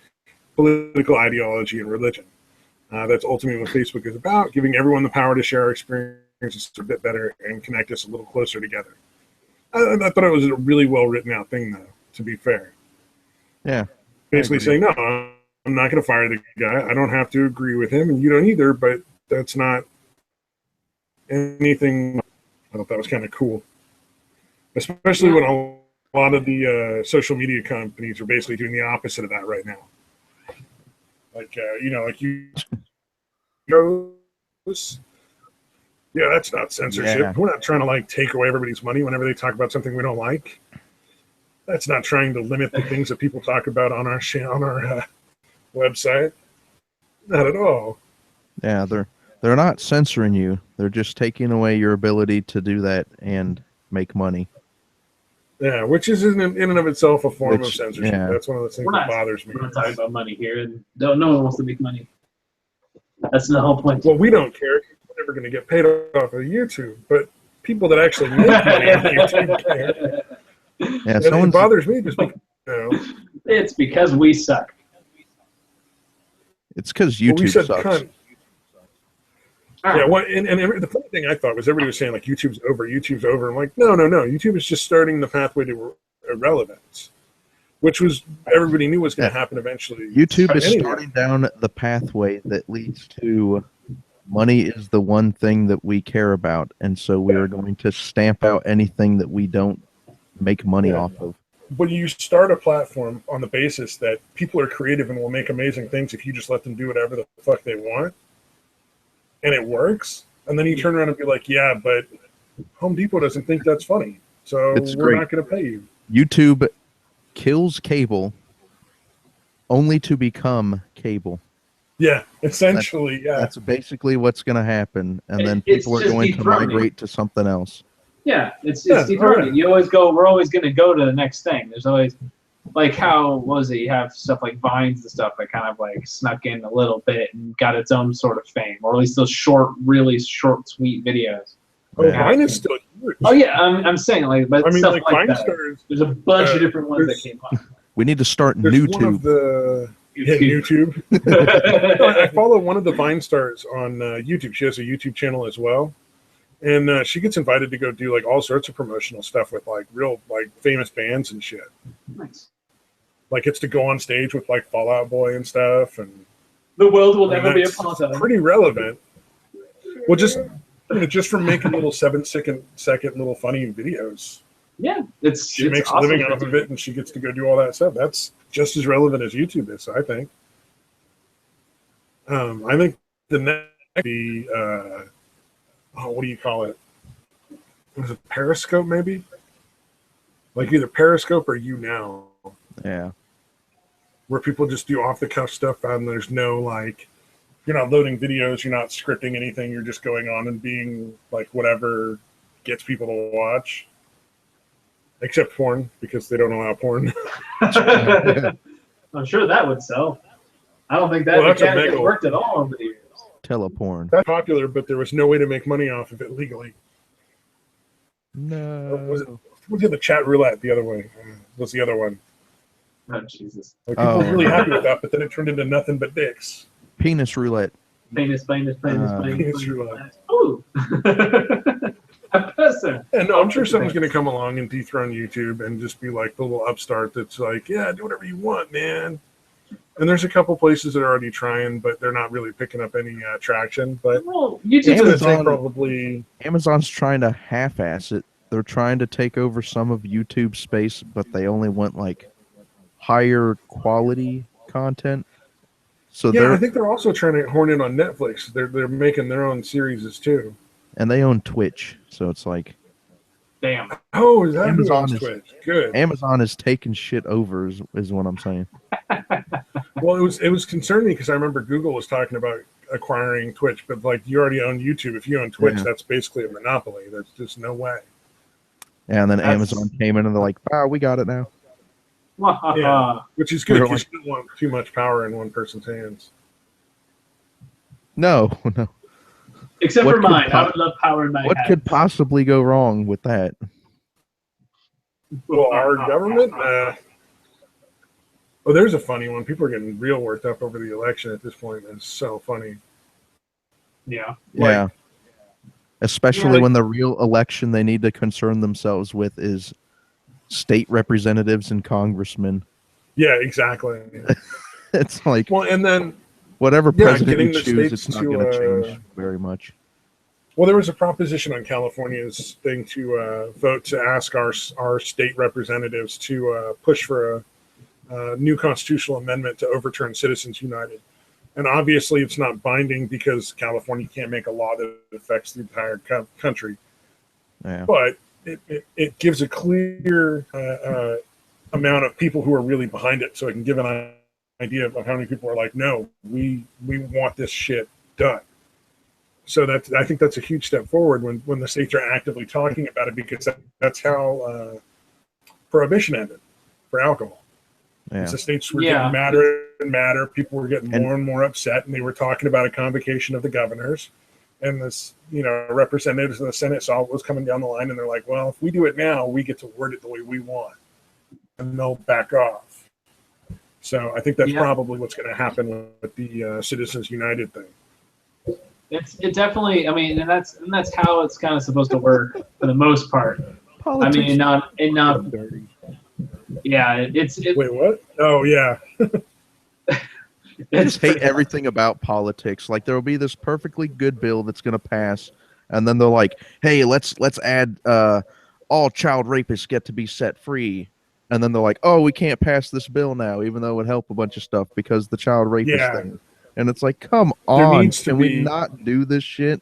political ideology and religion. That's ultimately what Facebook is about, giving everyone the power to share our experiences a bit better and connect us a little closer together. I thought it was a really well-written out thing, though, to be fair.
Yeah.
Basically saying, no, I'm not going to fire the guy. I don't have to agree with him, and you don't either, but that's not anything. I thought that was kind of cool. Especially when a lot of the social media companies are basically doing the opposite of that right now. Like, like you goes, yeah, that's not censorship.
Yeah.
We're not trying to take away everybody's money whenever they talk about something we don't like. That's not trying to limit the things that people talk about on our website. Not at all.
Yeah, they're not censoring you. They're just taking away your ability to do that and make money.
Yeah, which is in and of itself a form of censorship.
Yeah.
That's one of the things that bothers me.
We're not talking about money here, and no one wants to make money. That's the whole point.
Well, we don't care. We're never going to get paid off of YouTube, but people that actually make money on YouTube care.
Yeah,
It bothers me just because,
It's because we suck.
It's because YouTube
we said
sucks.
cunt. Yeah, the funny thing I thought was everybody was saying YouTube's over. I'm like, no. YouTube is just starting the pathway to irrelevance, which was everybody knew was going to happen eventually.
YouTube is starting down the pathway that leads to money is the one thing that we care about, and so we are going to stamp out anything that we don't make money off of.
When you start a platform on the basis that people are creative and will make amazing things if you just let them do whatever the fuck they want, and it works, and then you turn around and be like, yeah, but Home Depot doesn't think that's funny, so we're not going to pay you.
YouTube kills cable only to become cable.
Yeah, essentially,
That's basically what's going to happen, and then people are going to migrate to something else.
Yeah, it's dethroning. You always go. We're always going to go to the next thing. There's always, how was it? You have stuff like Vines and stuff that kind of snuck in a little bit and got its own sort of fame, or at least those really short, sweet videos.
Oh, Vine is still huge.
Oh yeah, I'm saying but stuff like
Vine
that.
Stars,
there's a bunch of different ones that came up.
We need to start
there's
NewTube.
One of the YouTube. I follow one of the Vine stars on YouTube. She has a YouTube channel as well, and she gets invited to go do like all sorts of promotional stuff with like real like famous bands and shit.
Nice.
Like gets to go on stage with like Fall Out Boy and stuff, and
the world will never be upon us.
Pretty relevant. Well, just from making little 7-second little funny videos.
Yeah,
she makes a living off of it, and she gets to go do all that stuff. That's just as relevant as YouTube is, I think. I think the next, what do you call it? Was it Periscope, maybe? Like either Periscope or YouNow.
Yeah.
Where people just do off the cuff stuff, and there's no like, you're not loading videos, you're not scripting anything, you're just going on and being like whatever gets people to watch. Except porn, because they don't allow porn.
I'm sure that would sell. I don't think that mechanic has worked at all over the years.
Teleporn.
That's popular, but there was no way to make money off of it legally.
No.
Was it the chat roulette the other way? Was the other one.
Oh, Jesus.
Like, people were really happy with that, but then it turned into nothing but dicks.
Penis roulette.
Penis
roulette.
Ooh.
And I'm sure someone's going to come along and dethrone YouTube and just be like the little upstart that's like, yeah, do whatever you want, man. And there's a couple places that are already trying, but they're not really picking up any traction. But
Amazon's trying to half-ass it. They're trying to take over some of YouTube's space, but they only want like higher quality content. So
yeah, I think they're also trying to horn in on Netflix. They're making their own series too.
And they own Twitch, so it's like,
damn.
Oh, is that Amazon is Twitch? Good.
Amazon is taking shit over, is what I'm saying.
Well, it was concerning because I remember Google was talking about acquiring Twitch, but like you already own YouTube. If you own Twitch, that's basically a monopoly. There's just no way.
Yeah, and then Amazon came in and they're like, "Oh, we got it now."
Yeah, which is good because you don't want too much power in one person's hands.
No.
Except for mine. I would love power in my
What could possibly go wrong with that?
Well, our government? Oh, there's a funny one. People are getting real worked up over the election at this point. It's so funny.
Yeah.
Yeah. Especially when the real election they need to concern themselves with is state representatives and congressmen.
Yeah, exactly.
It's like,
well, and then
whatever president you choose, it's not going to change very much.
Well, there was a proposition on California's thing to vote to ask our state representatives to push for a new constitutional amendment to overturn Citizens United. And obviously it's not binding because California can't make a law that affects the entire country.
Yeah.
But it gives a clear amount of people who are really behind it, so it can give an idea of how many people are like, no, we want this shit done. So I think that's a huge step forward when the states are actively talking about it, because that's how prohibition ended for alcohol.
Yeah.
The states were getting madder and madder. People were getting more and more upset, and they were talking about a convocation of the governors. And this, representatives in the Senate saw what was coming down the line, and they're like, well, if we do it now, we get to word it the way we want. And they'll back off. So I think that's probably what's going to happen with the Citizens United thing.
It definitely, I mean, and that's how it's kind of supposed to work for the most part.
Politics.
I mean, not yeah,
Wait, what? Oh, yeah.
I just hate everything about politics. Like, there will be this perfectly good bill that's going to pass, and then they're like, hey, let's add all child rapists get to be set free. And then they're like, oh, we can't pass this bill now, even though it would help a bunch of stuff because the child rapist thing. And it's like, come on, can we not do this shit?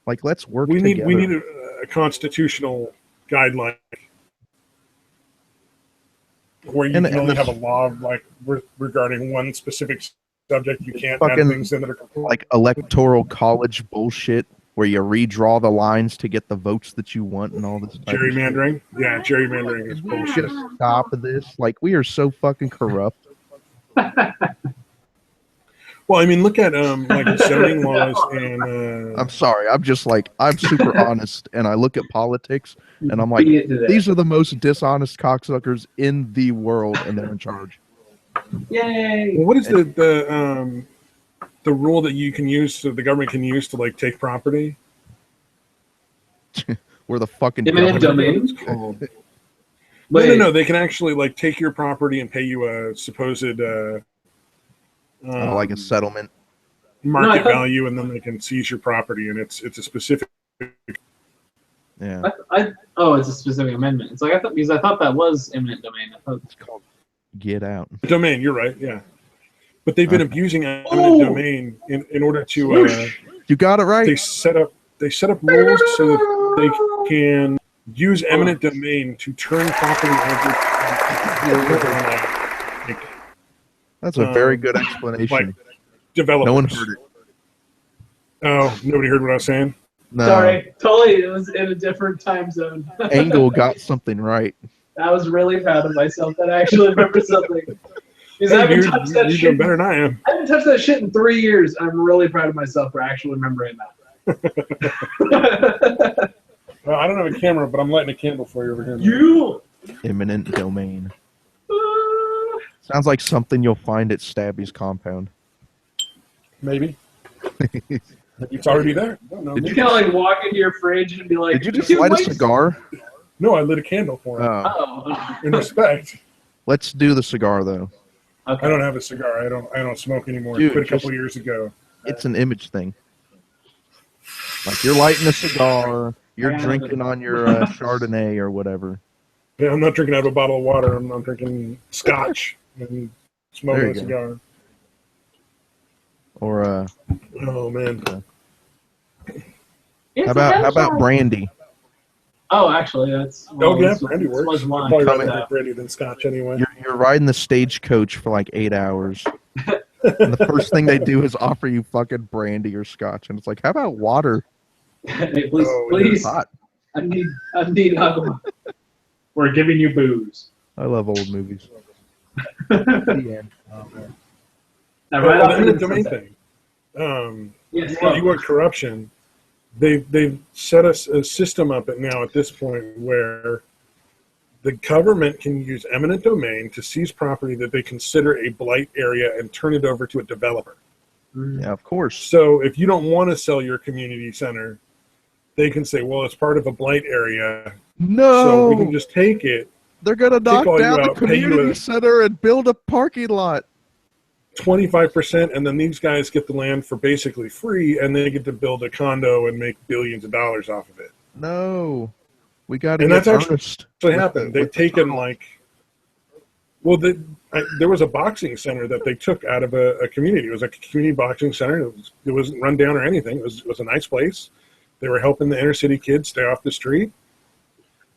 Like, let's work together.
We need a constitutional guideline where you can only have a law like regarding one specific subject. You can't add things in that are
like electoral college bullshit where you redraw the lines to get the votes that you want and all this
gerrymandering. Yeah, gerrymandering is bullshit.
Stop this! Like, we are so fucking corrupt.
Well, I mean, look at like zoning laws and.
I'm sorry. I'm just like, I'm super honest, and I look at politics, and I'm like, these are the most dishonest cocksuckers in the world, and they're in charge.
Yay!
Well, what is the rule that you can use, so the government can use to like take property?
We're the fucking
Eminent
government.
What it's
domain.
called.
Wait,
No. They can actually like take your property and pay you a supposed
Like a settlement.
market value, and then they can seize your property, and it's a specific.
Yeah.
it's a specific amendment. It's like I thought that was eminent domain. I thought
It's called Get Out.
Domain, you're right, yeah. But they've been abusing eminent domain in order to.
You got it right.
They set up rules so that they can use eminent domain to turn property over.
That's a very good explanation.
Like developers.
No one heard it.
Oh, nobody heard what I was saying?
No.
sorry, totally. It was in a different time zone.
Angle got something right.
I was really proud of myself that I actually remember something. Because I haven't touched that
You're
shit.
doing better than I am.
I haven't touched that shit in 3 years. I'm really proud of myself for actually remembering that.
Well, I don't have a camera, but I'm lighting a candle for you over here.
You.
Eminent domain. Sounds like something you'll find at Stabby's compound.
Maybe. It's already there. No,
Did
You can like walk into your fridge and be like,
Did you just light a cigar?
no, I lit a candle for him.
Oh.
In respect.
Let's do the cigar though.
Okay.
I don't have a cigar. I don't smoke anymore.
Dude,
I quit a couple years ago.
It's an image thing. Like you're lighting a cigar, you're
Yeah.
drinking on your Chardonnay or whatever.
Yeah, I'm not drinking out of a bottle of water. I'm drinking scotch and smoking
There
a
you
cigar.
Or
Oh man.
It's
how about brandy?
Oh, actually, that's.
Oh yeah,
this
brandy
was
works. I'd
wine.
probably rather
Coming
drink brandy than scotch anyway.
You're riding the stagecoach for like 8 hours. And the first thing they do is offer you fucking brandy or scotch, and it's like, how about water?
Hey, please,
Oh,
please.
It's hot.
I need alcohol. We're giving you booze.
I love old movies. The end.
Now,
Well,
right
the
off into
eminent
the
domain
sunset.
thing.
Yes,
You want corruption? They've set us a system up at this point where the government can use eminent domain to seize property that they consider a blight area and turn it over to a developer.
Yeah, of course.
So if you don't want to sell your community center, they can say, well, it's part of a blight area,
No,
so we can just take it,
they're gonna knock
all you
down the
out, pay you
community
a-
center and build a parking lot.
25%, and then these guys get the land for basically free, and they get to build a condo and make billions of dollars off of it.
No, we got to
And
get
that's actually
earnest.
What
with
happened?
the-
They've
with the
taken
tunnel.
there was a boxing center that they took out of a community. It was like a community boxing center. It wasn't run down or anything. It was a nice place. They were helping the inner city kids stay off the street.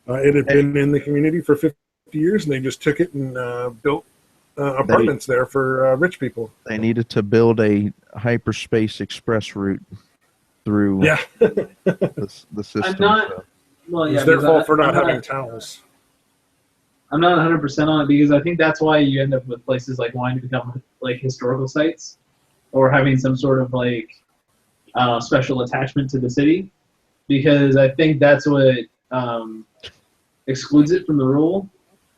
It had been in the community for 50 years, and they just took it and built apartments there for rich people.
They needed to build a hyperspace express route through
Yeah,
the system.
I'm not.
so.
Well, yeah,
it's their
because
fault for not
I'm
having towels.
I'm not 100% on it because I think that's why you end up with places like wanting to become like historical sites or having some sort of like special attachment to the city, because I think that's what excludes it from the rule,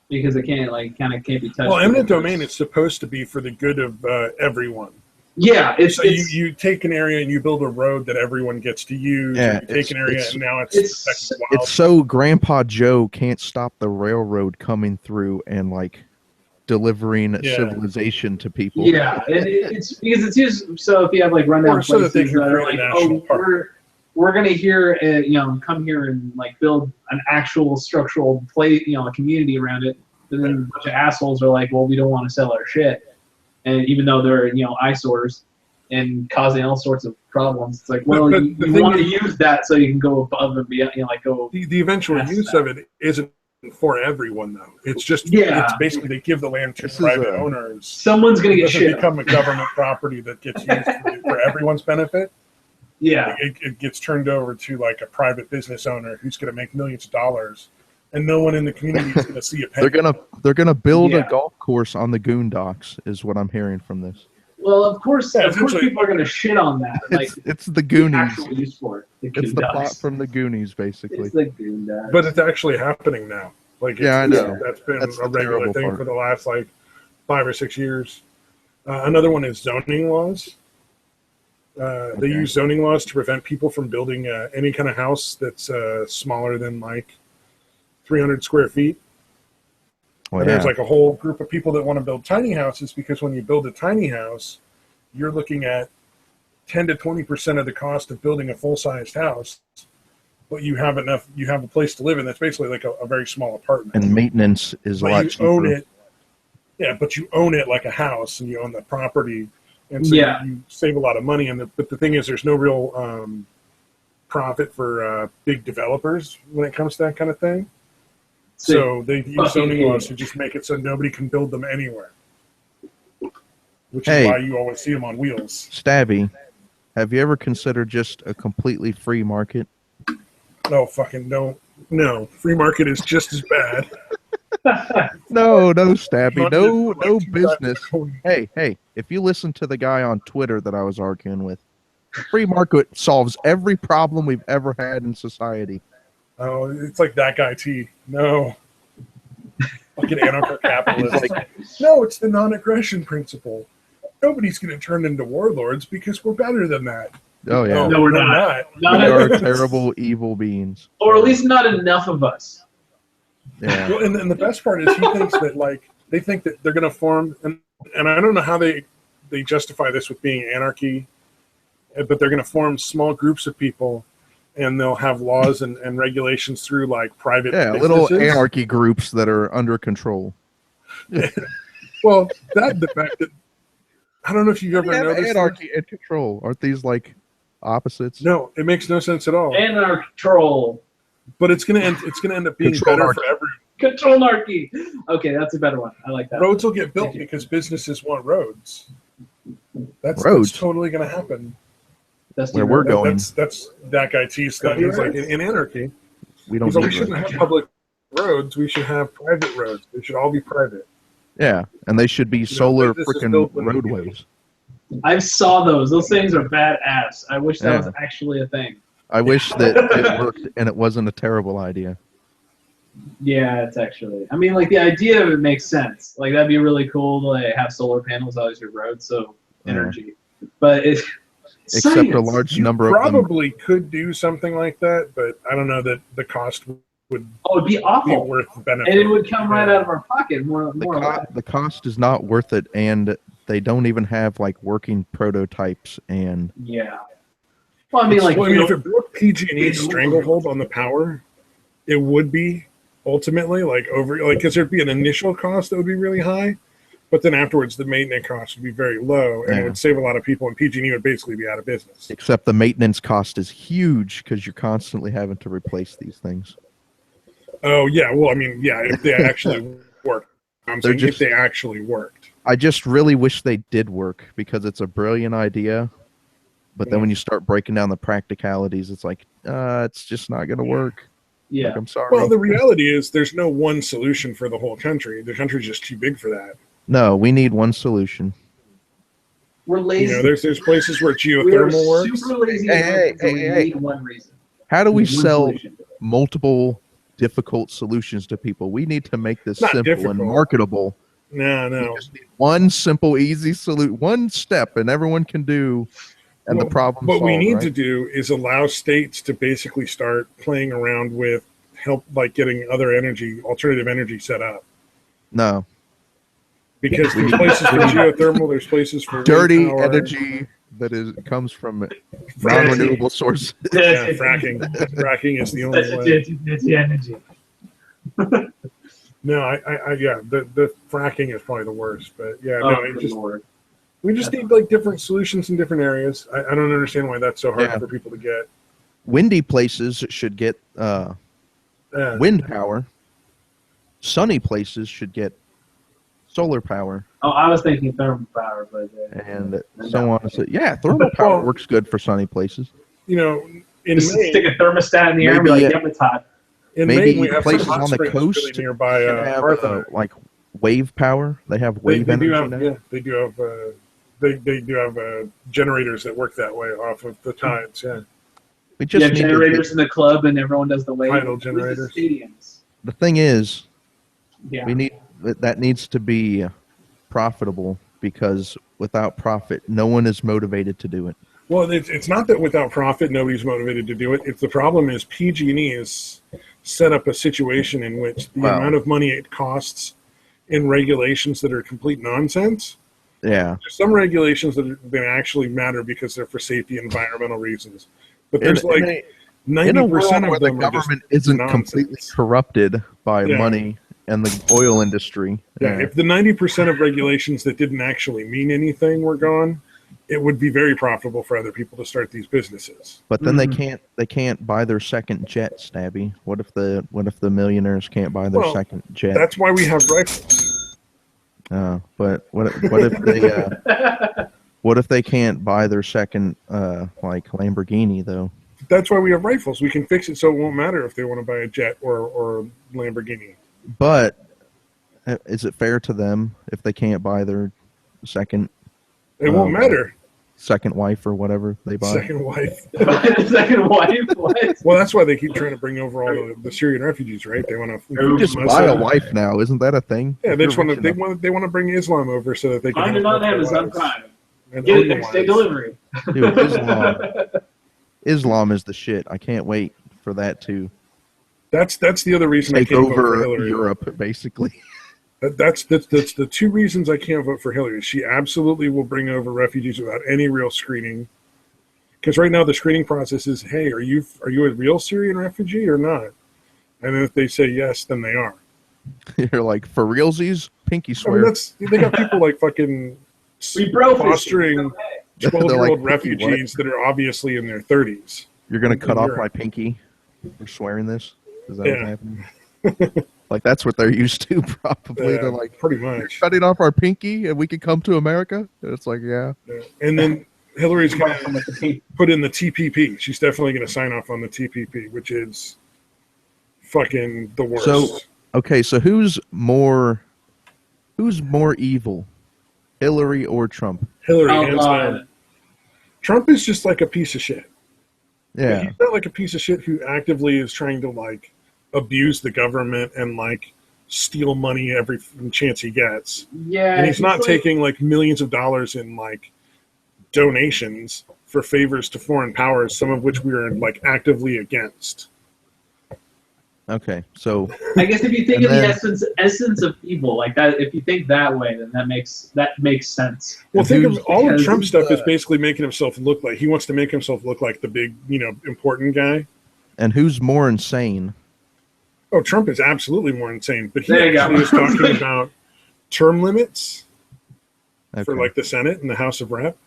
because it can't can't be touched.
Well, eminent domain is supposed to be for the good of everyone.
Yeah,
So you take an area and you build a road that everyone gets to use.
Yeah,
you take an area
it's-
and now it's
it's-
wild.
It's so Grandpa Joe can't stop the railroad coming through and like delivering
Yeah.
civilization to people.
Yeah, it's because it's used. So if you have like rundown
Or so that
places
they can
that are
create a
like,
national park.
we're gonna here, come here and like build an actual structural play, a community around it. But then a bunch of assholes are like, well, we don't want to sell our shit, and even though they're eyesores and causing all sorts of problems, it's like, well,
But
you
the thing
want to
is-
use that so you can go above and beyond, go.
The eventual
Past
use
that.
of it isn't for everyone, though. It's just
Yeah.
it's basically they give the land to
This is
private
a-
owners.
Someone's gonna
It
get
doesn't
shit.
become a government property that gets used for everyone's benefit.
Yeah,
It gets turned over to like a private business owner who's going to make millions of dollars, and no one in the community is going to see a penny.
They're gonna build
Yeah.
a golf course on the Goondocks, is what I'm hearing from this.
well, of course,
Yeah,
of course,
essentially-
people are gonna shit on that. Like
It's the
the
Goonies.
actual use for it.
It's the
Goondocks.
plot from the Goonies, basically.
It's the Goondocks.
But it's actually happening now. Like
Yeah, I know.
That's been
That's
a
the
regular
terrible
thing
part.
for the last like 5 or 6 years. Another one is zoning laws. They use zoning laws to prevent people from building any kind of house that's smaller than like 300 square feet. And there's like a whole group of people that want to build tiny houses because when you build a tiny house, you're looking at 10 to 20% of the cost of building a full-sized house, but you have a place to live in that's basically like a very small apartment.
And maintenance is a lot cheaper.
Own it. Yeah, but you own it like a house and you own the property. And so you save a lot of money. But the thing is, there's no real profit for big developers when it comes to that kind of thing. So they use zoning laws to just make it so nobody can build them anywhere. Which is why you always see them on wheels.
Stabby, have you ever considered just a completely free market?
No, fucking don't. No, free market is just as bad.
No, Stabby, no business. Hey, if you listen to the guy on Twitter that I was arguing with, free market solves every problem we've ever had in society.
Oh, it's like that guy T. No. Fucking anarcho-capitalist. No, it's the non-aggression principle. Nobody's going to turn into warlords because we're better than that.
Oh, yeah.
No, we're not.
We are terrible, evil beings.
Or at least not enough of us.
Yeah.
Well, and the best part is he thinks that, like, they think that they're going to form, and I don't know how they justify this with being anarchy, but they're going to form small groups of people, and they'll have laws and regulations through, like, private businesses.
Little anarchy groups that are under control.
Well, the fact that, I don't know if you've ever noticed
anarchy and control. Aren't these, like, opposites?
No, it makes no sense at all.
Anarch-troll.
But it's gonna end up being better for everyone.
Control-narchy. Okay, that's a better one. I like that.
Roads will get built because businesses want roads. That's totally going to happen.
That's where we're going.
That's that guy T's thing. He's like, in anarchy,
we
shouldn't have public roads. We should have private roads. They should all be private.
Yeah, and they should be solar freaking roadways.
I saw those. Those things are badass. I wish that was actually a thing.
I wish that it worked and it wasn't a terrible idea.
Yeah, it's actually. I mean, like, the idea of it makes sense. Like, that'd be really cool to like, have solar panels on your road, so energy. But it's
except
science.
a large number
You
of them.
probably could do something like that, but I don't know that the cost would.
Oh, it'd be awful.
Be worth the benefit.
And it would come right out of our pocket.
The cost is not worth it, and they don't even have like working prototypes. And
well, I mean, like,
if it broke PG&E's stranglehold on the power, it would be ultimately because there'd be an initial cost that would be really high, but then afterwards the maintenance cost would be very low, and it would save a lot of people, and PG&E would basically be out of business.
Except the maintenance cost is huge because you're constantly having to replace these things.
Oh yeah, well, I mean, if they actually work. I'm saying if they actually worked.
I just really wish they did work because it's a brilliant idea. But then when you start breaking down the practicalities, it's like, it's just not going to work.
Yeah.
Like, I'm sorry.
Well, the reality is there's no one solution for the whole country. The country's just too big for that.
No, we need one solution.
We're lazy.
There's places where geothermal works.
We're super lazy. We need one reason.
How do we sell multiple difficult solutions to people? We need to make this simple and marketable.
No.
We just need one simple, easy solution, one step, and everyone can do. And the problem.
What we need to do is allow states to basically start playing around with help, like getting other alternative energy set up.
No.
Because there's places for geothermal, there's places for
dirty energy that comes from non-renewable sources.
Yeah, fracking. Fracking is the only way.
Dirty energy.
No, the fracking is probably the worst, but we just need like different solutions in different areas. I don't understand why that's so hard for people to get.
Windy places should get wind power. Sunny places should get solar power.
Oh, I was thinking thermal power, but
and so on. So thermal power works good for sunny places.
In
just
Maine,
stick a thermostat in the air and be like, "Yep, it's hot."
In
maybe
Maine, we have
places on the coast
really nearby
have like wave power. They have wave energy.
They do have generators that work that way off of the tides. Yeah.
We just need
generators in the club, and everyone does the wave.
Tidal generators.
Stadiums.
The thing is, we need that needs to be profitable because without profit, no one is motivated to do it.
Well, it's not that without profit, nobody's motivated to do it. It's the problem is PG&E has set up a situation in which the amount of money it costs in regulations that are complete nonsense.
Yeah.
There's some regulations that actually matter because they're for safety and environmental reasons. But there's 90% of them
the government isn't completely corrupted by money and the oil industry.
Yeah, if the 90% of regulations that didn't actually mean anything were gone, it would be very profitable for other people to start these businesses.
But then they can't buy their second jet, Stabby. What if the millionaires can't buy their second jet?
That's why we have rifles.
But what if they what if they can't buy their second like Lamborghini though?
That's why we have rifles. We can fix it so it won't matter if they want to buy a jet or Lamborghini.
But is it fair to them if they can't buy their second?
It won't matter.
Second wife or whatever they buy.
Second wife.
Second wife. What?
Well, that's why they keep trying to bring over all the Syrian refugees, right? They want to
just buy a wife now, isn't that a thing?
Yeah, they want to bring Islam over so that they can.
Find it on Amazon Prime. Get it next day delivery.
Dude, Islam is the shit. I can't wait for that to.
That's the other reason
take
I can't
over
vote for Hillary.
Europe, basically.
That's the two reasons I can't vote for Hillary. She absolutely will bring over refugees without any real screening. Because right now the screening process is, hey, are you a real Syrian refugee or not? And then if they say yes, then they are.
You're like, for realsies? Pinky swear.
I mean, they got people like fucking fostering 12-year-old refugees that are obviously in their 30s.
You're going to cut off my pinky for swearing this? Is that what's happening? Like, that's what they're used to, probably. They're like,
pretty much.
Cutting off our pinky and we can come to America? And it's like, yeah.
And then Hillary's going to put in the TPP. She's definitely going to sign off on the TPP, which is fucking the worst.
So, okay, so who's more evil? Hillary or Trump?
Hillary, hands down. Trump is just like a piece of shit.
Yeah.
He's not like a piece of shit who actively is trying to, like, abuse the government and, like, steal money every chance he gets.
Yeah.
And he's not taking, like, millions of dollars in, like, donations for favors to foreign powers, some of which we are, like, actively against.
Okay, so
I guess if you think of the essence of evil like that, if you think that way, then that makes sense.
Well, think of all of Trump's stuff is basically making himself look like he wants to make himself look like the big, important guy.
And who's more insane?
Oh, Trump is absolutely more insane, but he actually is talking about term limits for like the Senate and the House of Rep.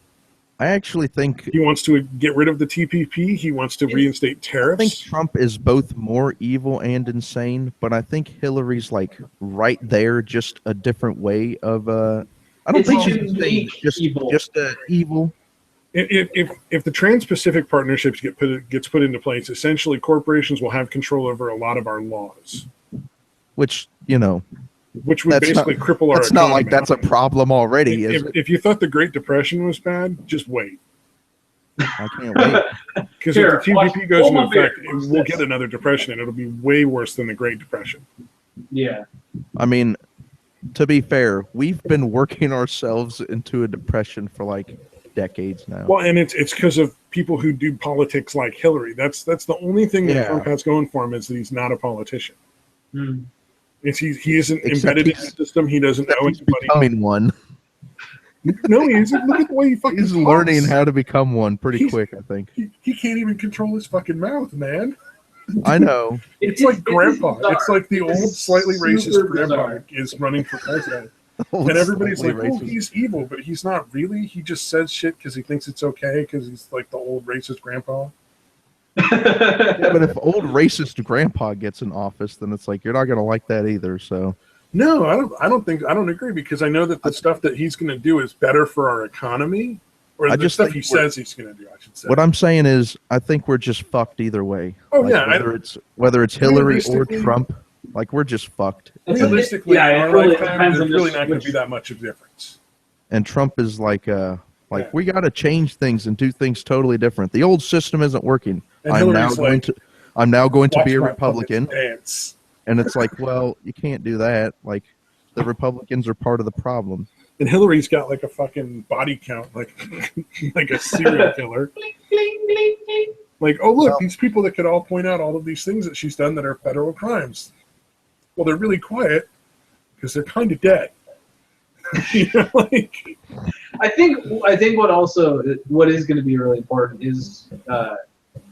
I actually think
he wants to get rid of the TPP. He wants to reinstate tariffs.
I think Trump is both more evil and insane, but I think Hillary's like right there, just a different way of. I don't think she's insane, just evil. If
the Trans-Pacific Partnerships gets put into place, essentially corporations will have control over a lot of our laws,
which
would basically cripple our economy.
It's not like that's a problem already, is it?
If you thought the Great Depression was bad, just wait.
I can't wait.
Because if the TPP goes into effect, we'll get another depression, and it'll be way worse than the Great Depression.
Yeah.
I mean, to be fair, we've been working ourselves into a depression for like decades now.
Well, and it's because of people who do politics like Hillary. That's the only thing that Trump has going for him is that he's not a politician.
Mm.
He isn't embedded in the system. He doesn't know anybody.
Becoming one.
No, he isn't. Look at the way he fucking
He's learning how to become one pretty quick, I think.
He can't even control his fucking mouth, man.
I know.
It's like grandpa. It's like the old, slightly racist grandpa is running for president. And everybody's like, oh, he's evil, but he's not really. He just says shit because he thinks it's okay because he's like the old racist grandpa.
Yeah, but if old racist grandpa gets in office, then it's like you're not going to like that either. So
no, I don't agree because I know that the stuff that he's going to do is better for our economy, or the stuff he says he's going to do. I should say.
What I'm saying is, I think we're just fucked either way.
Oh
like,
yeah,
whether it's Hillary or Trump, like we're just fucked.
Realistically, our lifetime, there's really not going to be that much of a difference.
And Trump is like we got to change things and do things totally different. The old system isn't working. I'm now going to be a Republican. And it's like, well, you can't do that. Like, the Republicans are part of the problem.
And Hillary's got like a fucking body count, like like a serial killer. Like, oh look, these people that could all point out all of these things that she's done that are federal crimes. Well, they're really quiet because they're kind of dead. You know, like.
I think what is going to be really important is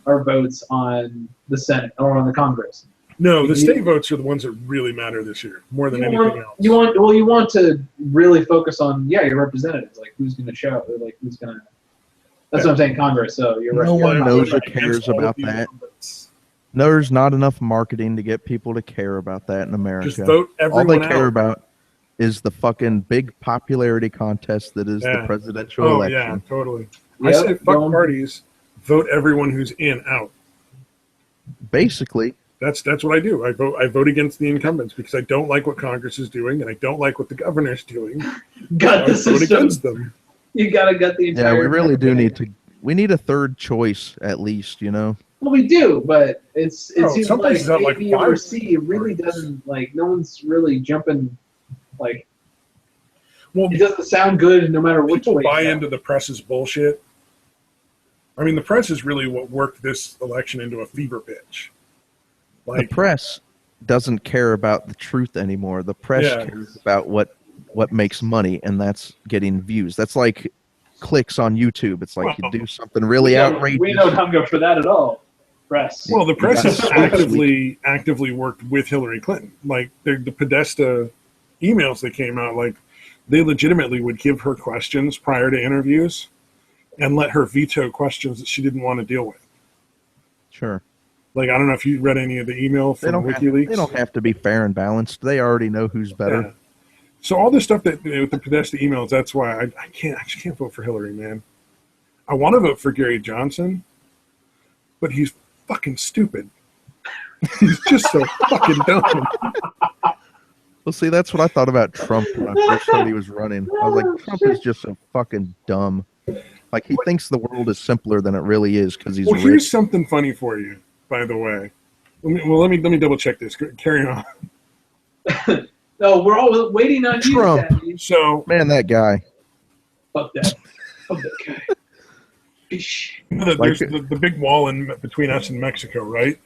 our votes on the Senate or on the Congress.
No, the state votes are the ones that really matter this year, more than anything else.
You want to really focus on your representatives, like who's going to show, or like who's going to. That's what I'm saying, Congress. So you're
no one knows or
right
cares about that. No, there's not enough marketing to get people to care about that in America.
Just vote everyone
All they care about is the fucking big popularity contest that is the presidential election.
Oh yeah, totally. I say fuck parties. Vote everyone who's in out.
Basically.
That's what I do. I vote against the incumbents because I don't like what Congress is doing and I don't like what the governor's doing.
Got the system.
Vote against them.
You gotta gut the entire.
Yeah, we really do need to. We need a third choice at least, you know.
Well, we do, but it seems like
like
A, B, or C really doesn't like. No one's really jumping. Like, well, it doesn't sound good no matter which way.
People buy into the press's bullshit. I mean, the press is really what worked this election into a fever pitch.
Like, the press doesn't care about the truth anymore. The press cares about what makes money, and that's getting views. That's like clicks on YouTube. It's like you do something really outrageous.
We don't come go for that at all. Press.
Well, the press has actively worked with Hillary Clinton. Like the Podesta emails that came out, like they legitimately would give her questions prior to interviews and let her veto questions that she didn't want to deal with.
Sure.
Like, I don't know if you read any of the email from WikiLeaks.
They don't have to be fair and balanced. They already know who's better.
Yeah. So all this stuff that with the Podesta emails, that's why I just can't vote for Hillary, man. I want to vote for Gary Johnson, but he's fucking stupid. He's just so fucking dumb.
Well, see, that's what I thought about Trump when I first heard he was running. I was like, Trump is just so fucking dumb. Like, he thinks the world is simpler than it really is because he's rich.
Here's something funny for you, by the way. Let me double check this. Carry on.
No, we're all waiting on
Trump.
You, Daddy.
So, man, that guy.
Fuck that. Fuck that guy.
There's the big wall between us and Mexico, right?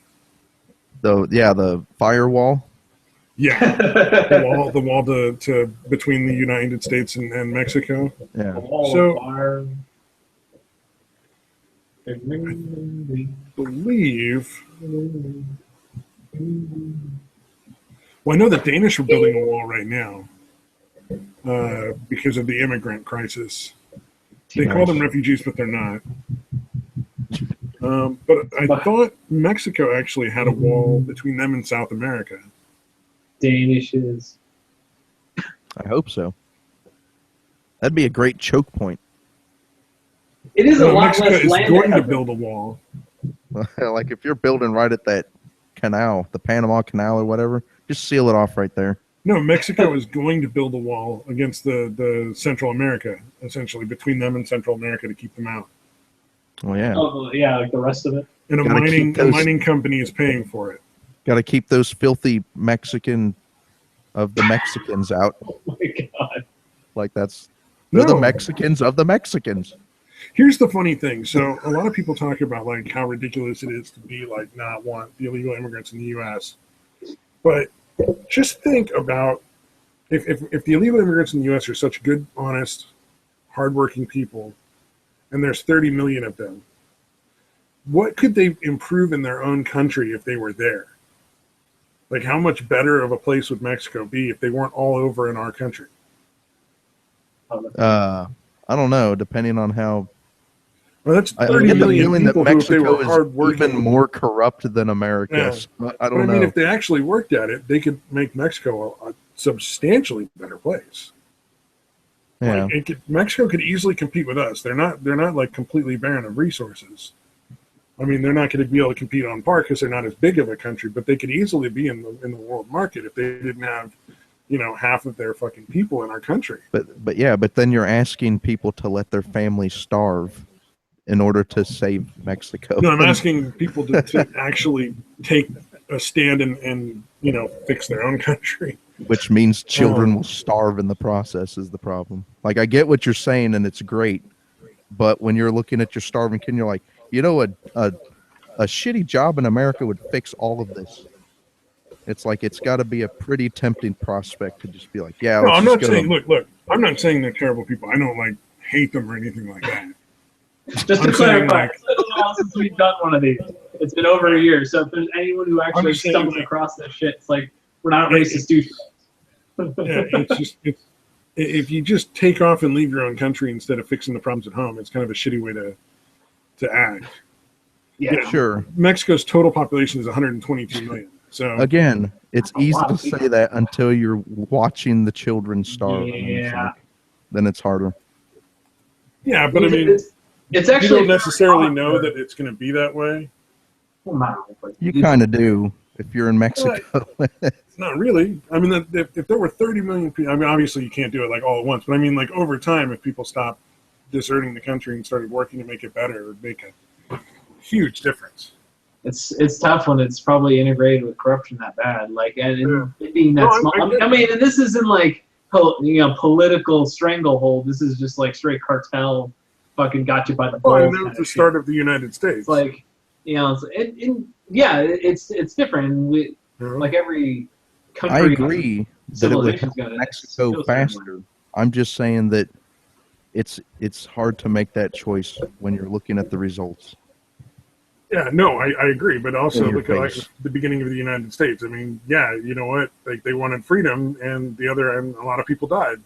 The firewall.
Yeah, the wall to between the United States and Mexico.
Yeah.
So I believe. Well, I know the Danish are building a wall right now because of the immigrant crisis. They call them refugees, but they're not. But I thought Mexico actually had a wall between them and South America.
Danishes.
I hope so. That'd be a great choke point.
It is a lot
Mexico
less
is
land
going to build a wall.
Like if you're building right at that canal, the Panama Canal or whatever, just seal it off right there.
No, Mexico is going to build a wall against the Central America, essentially, between them and Central America to keep them out.
Oh, yeah.
Oh, yeah, like the rest of it.
And a mining company is paying for it.
Got to keep those filthy Mexicans out.
Oh, my God.
Like they're the Mexicans of the Mexicans.
Here's the funny thing. So a lot of people talk about like how ridiculous it is to be like not want the illegal immigrants in the U.S. But just think about if the illegal immigrants in the U.S. are such good, honest, hardworking people, and there's 30 million of them, what could they improve in their own country if they were there? Like, how much better of a place would Mexico be if they weren't all over in our country?
I don't know, depending on how.
Well, that's 30
I get the
million
feeling that
people
Mexico is even more corrupt than America.
Yeah.
So I don't know.
I mean, if they actually worked at it, they could make Mexico a substantially better place.
Yeah,
like Mexico could easily compete with us. They're not like completely barren of resources. I mean, they're not going to be able to compete on par because they're not as big of a country, but they could easily be in the world market if they didn't have, half of their fucking people in our country.
But then you're asking people to let their families starve in order to save Mexico.
No, I'm asking people to actually take a stand and fix their own country.
which means children will starve in the process is the problem. Like, I get what you're saying, and it's great, but when you're looking at your starving kid, you're like, you know, a shitty job in America would fix all of this. It's like it's got to be a pretty tempting prospect to just be like, yeah.
No, I'm not
go
saying. Look. I'm not saying they're terrible people. I don't like hate them or anything like that.
Just to clarify, it's been a while since we've done one of these. It's been over a year, so if there's anyone who actually stumbles across this shit, it's like we're not racist douchebags.
Yeah, it's if you just take off and leave your own country instead of fixing the problems at home, it's kind of a shitty way to act.
Yeah,
sure.
Mexico's total population is 122 million. So
again, it's easy to say that until you're watching the children starve.
Yeah.
Then it's harder.
Yeah, but I mean,
it's actually
you don't necessarily know that it's going to be that way.
You kind of do if you're in Mexico.
Not really. I mean, if there were 30 million people, I mean, obviously you can't do it like all at once, but I mean, like over time, if people stopped deserting the country and started working to make it better, it would make a huge difference.
It's tough when it's probably integrated with corruption that bad. Like, and it being that small. I mean, and this isn't like political stranglehold. This is just like straight cartel. Fucking got you by the balls.
Well, that was the start of the United States.
It's like, it's different. Like every country.
I agree that it would help Mexico faster. I'm just saying that it's hard to make that choice when you're looking at the results.
Yeah, no, I agree, but also look at like the beginning of the United States. I mean, yeah, you know what? Like they wanted freedom, and a lot of people died.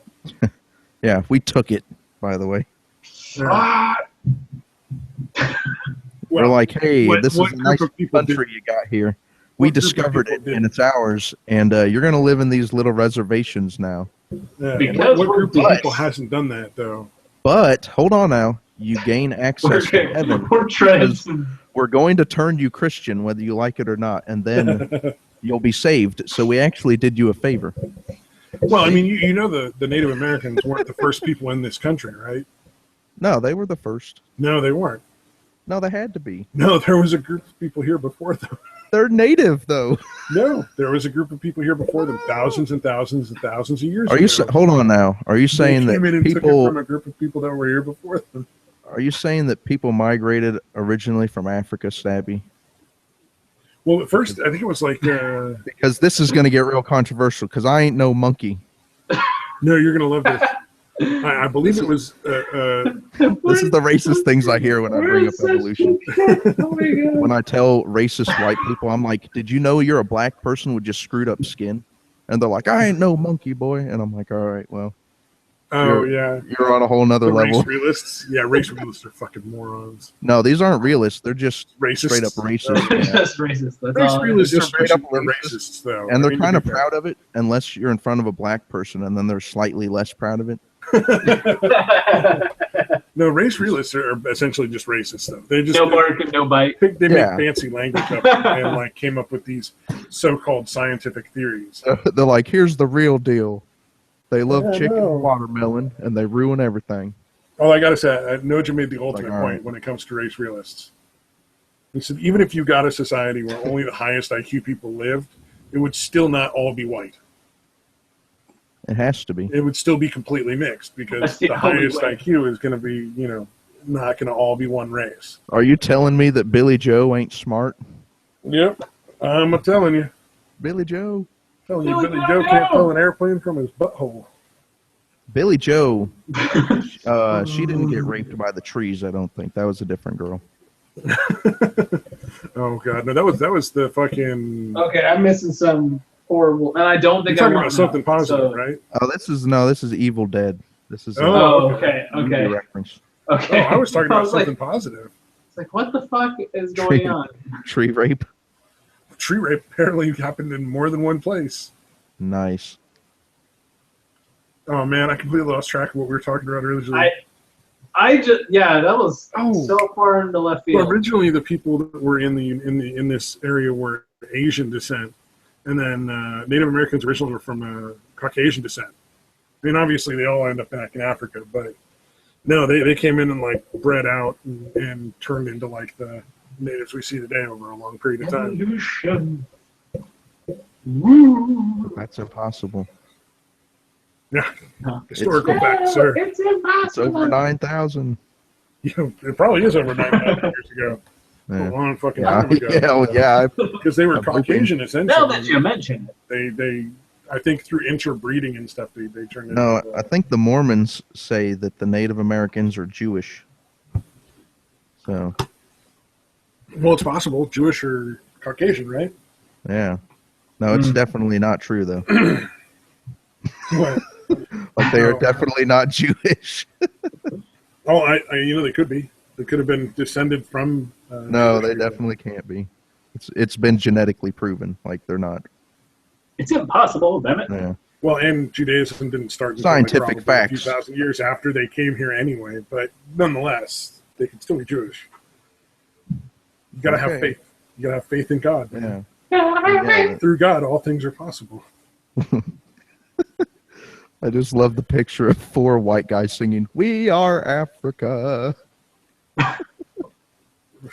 Yeah, we took it, by the way. We're like, hey, this is a nice country you got here. We discovered it, and it's ours, and you're going to live in these little reservations now.
Yeah. Because what group of people hasn't done that, though?
But, hold on now. You gain access to heaven. We're going to turn you Christian, whether you like it or not, and then you'll be saved. So we actually did you a favor.
Well, I mean, you know the Native Americans weren't the first people in this country, right?
No, they were the first.
No, they weren't.
No, they had to be.
No, there was a group of people here before them.
They're native, though.
No, there was a group of people here before them, thousands and thousands and thousands of years
ago. Hold on now. Are you saying that people
from a group of people that were here before them?
Are you saying that people migrated originally from Africa, Stabby?
Well, at first, I think it was like...
because this is going to get real controversial, because I ain't no monkey.
No, you're going to love this. I believe it was...
this is the racist things I hear when I bring up evolution. When I tell racist white people, I'm like, did you know you're a black person with just screwed up skin? And they're like, I ain't no monkey, boy. And I'm like, all right, well...
Oh,
You're on a whole nother level.
Race realists? Yeah, race realists are fucking morons.
No, these aren't realists. They're just
racist.
Straight up racist.
Just racist. That's
race
all.
realists are
straight up
racists, though.
And they're kind of proud of it, unless you're in front of a black person, and then they're slightly less proud of it.
No, race realists are essentially just racist, though. They just
no bark, no bite.
They make fancy language up and like came up with these so-called scientific theories.
They're like, here's the real deal. They love chicken and watermelon, and they ruin everything.
All I gotta say, Noja made the ultimate point when it comes to race realists. He said, even if you got a society where only the highest IQ people lived, it would still not all be white.
It has to be.
It would still be completely mixed, because the highest IQ is going to be, not going to all be one race.
Are you telling me that Billy Joe ain't smart?
Yep, I'm telling you.
Billy Joe.
Billy Joe can't pull an airplane from his butthole.
Billy Joe, she didn't get raped by the trees, I don't think. That was a different girl.
Oh, God. No, that was the fucking...
Okay, I'm missing some horrible... And I don't think
You're talking about something positive, right?
Oh, this is Evil Dead. This is
okay.
reference.
Okay.
Oh, I was talking about something positive.
It's like, what the fuck is going on?
Tree rape?
Tree rape apparently happened in more than one place.
Nice.
Oh man, I completely lost track of what we were talking about originally.
That was so far into left field.
Well, originally the people that were in this area were Asian descent, and then Native Americans originally were from Caucasian descent. I mean, obviously they all end up back in Africa, but no, they came in and like bred out and turned into like the natives we see today over a long period of time.
Woo.
That's impossible.
Yeah,
No.
historical fact, sir.
It's impossible.
It's over 9,000.
It probably is over 9,000 years ago.
Yeah.
A long fucking
Yeah,
time ago.
yeah.
Because they were
I'm hoping.
Caucasian, essentially.
Now that you mention it.
They, I think through interbreeding and stuff, they turned
No,
into.
I think the Mormons say that the Native Americans are Jewish. So,
Well, it's possible. Jewish or Caucasian, right?
yeah. No, it's definitely not true, though.
What?
Like, they are definitely not Jewish.
Oh, they could be. They could have been descended from.
No,
Jewish
they
people.
definitely can't be. It's been genetically proven. Like, they're not.
It's impossible, damn it.
Yeah.
Well, and Judaism didn't start until
Scientific
probably a
facts.
few thousand years after they came here anyway. But nonetheless, they could still be Jewish. You gotta have faith. You gotta have faith in God.
Yeah.
Yeah. Through God, all things are possible.
I just love the picture of 4 white guys singing, "We are Africa."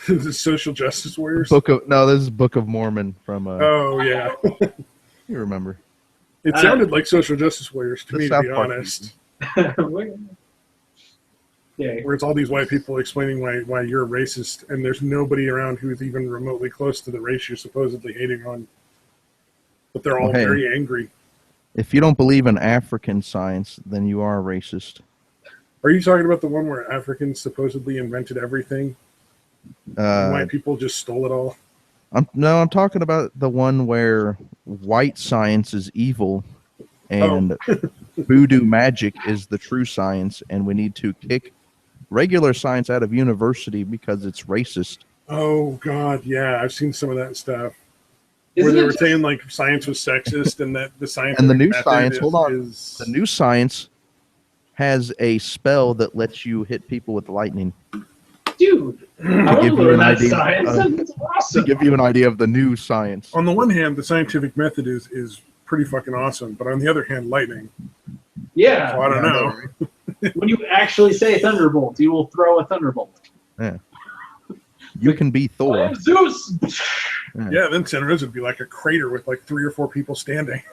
The social justice warriors.
This is Book of Mormon from.
Oh yeah.
You remember?
It sounded like social justice warriors to
The
me,
South
to be
Park
honest.
Yeah.
Where it's all these white people explaining why you're a racist, and there's nobody around who's even remotely close to the race you're supposedly hating on. But they're all
Well, hey.
very angry.
If you don't believe in African science, then you are a racist.
Are you talking about the one where Africans supposedly invented everything? And white people just stole it all?
I'm talking about the one where white science is evil and voodoo magic is the true science, and we need to kick regular science out of university because it's racist.
Oh, God, yeah. I've seen some of that stuff.
Isn't
Where they
it
were
just-
saying like science was sexist and that the science
And the new science, the
is
new science has a spell that lets you hit people with lightning.
Dude, I want to
give you
learn
an
that
idea,
science. That's
To
awesome.
give you an idea of the new science.
on the one hand, the scientific method is pretty fucking awesome, but on the other hand, lightning.
Yeah.
So I don't
Yeah,
know.
When you actually say thunderbolt, you will throw a thunderbolt.
You can be
I
Thor.
am Zeus.
Yeah, then Santa Rosa would be like a crater with like 3 or 4 people standing.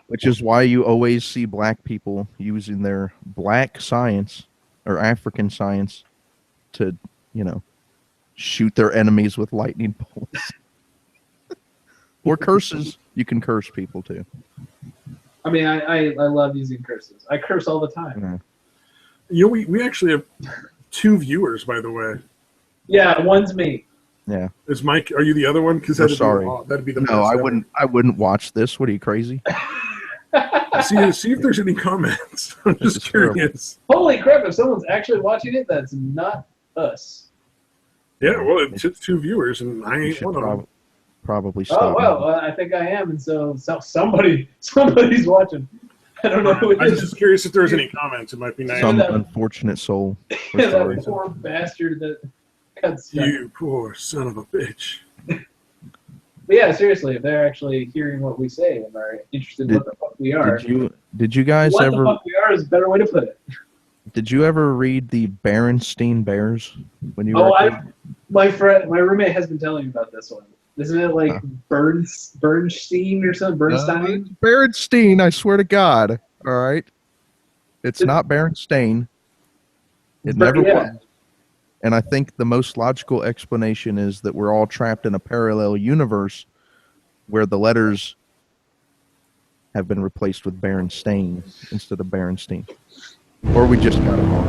Which is why you always see black people using their black science or African science to, shoot their enemies with lightning bolts. Or curses. You can curse people too.
I mean, I love using curses. I curse all the time.
You know, we actually have 2 viewers, by the way.
Yeah, one's me.
Yeah.
Is Mike? Are you the other one? Because
sorry.
That'd be the
No,
best
I
ever.
wouldn't. I wouldn't watch this. What are you, crazy?
See if there's any comments. I'm
This
just
is terrible.
curious.
Holy crap, if someone's actually watching it, that's not us.
Yeah, well, it's just 2 viewers, and I
You
ain't
should
one of them.
probably
Oh,
stop.
well, I think I am, and so somebody's watching. I don't know who it
I'm
is.
just curious if there's any comments. It might be nice.
Some
that-
unfortunate soul. We're sorry.
That poor bastard that got stuck.
You poor son of a bitch.
But yeah, seriously, if they're actually hearing what we say and are interested in what the fuck we are,
Did you guys
what
ever
the fuck we are is a better way to put it.
did you ever read the Berenstain Bears when you
Oh,
were a kid?
my roommate has been telling me about this one. Isn't it like Bernstein or something? Bernstein?
Berenstain, I swear to God. All right. It's not Berenstain. It never was. And I think the most logical explanation is that we're all trapped in a parallel universe where the letters have been replaced with Berenstain instead of Berenstain. Or we just got it wrong.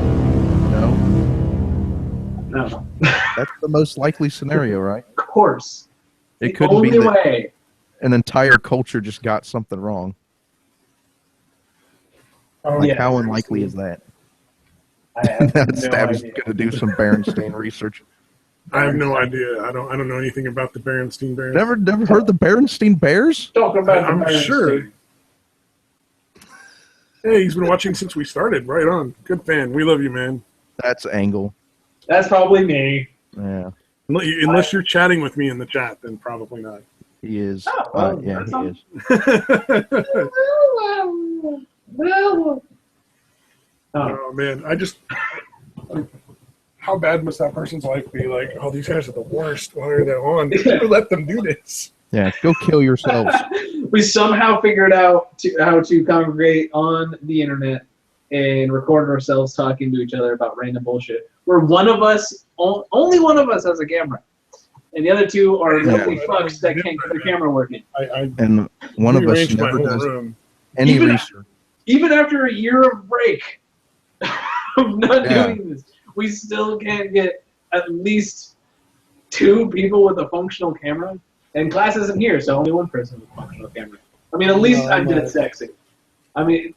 No?
No.
That's the most likely scenario, right?
Of course.
It
The
couldn't be
only
that
way.
an entire culture just got something wrong. Like,
yeah,
how unlikely is that?
I have no
Stabby's
idea.
going to do some Berenstain research.
I have no idea. I don't know anything about the Berenstain Bears.
Never heard the Berenstain Bears?
Talk about
I'm
the Bernstein.
sure. Hey, he's been watching since we started. Right on. Good fan. We love you, man.
That's Angle.
That's probably me.
Yeah,
Unless you're chatting with me in the chat, then probably not.
he is.
Oh, well,
Yeah,
that's
he
all.
is.
Oh man, how bad must that person's life be? Like, oh, these guys are the worst. Why are they on? Who let them do this?
Yeah, go kill yourselves.
We somehow figured out how to congregate on the internet and record ourselves talking to each other about random bullshit. Where one of us, only one of us has a camera. And the other two are lazy fucks that can't get the camera working.
And one of us never does any research.
Even after a year of break of not doing this, we still can't get at least 2 people with a functional camera. And class isn't here, so only one person with a functional camera. I mean, at least I did it sexy. I mean,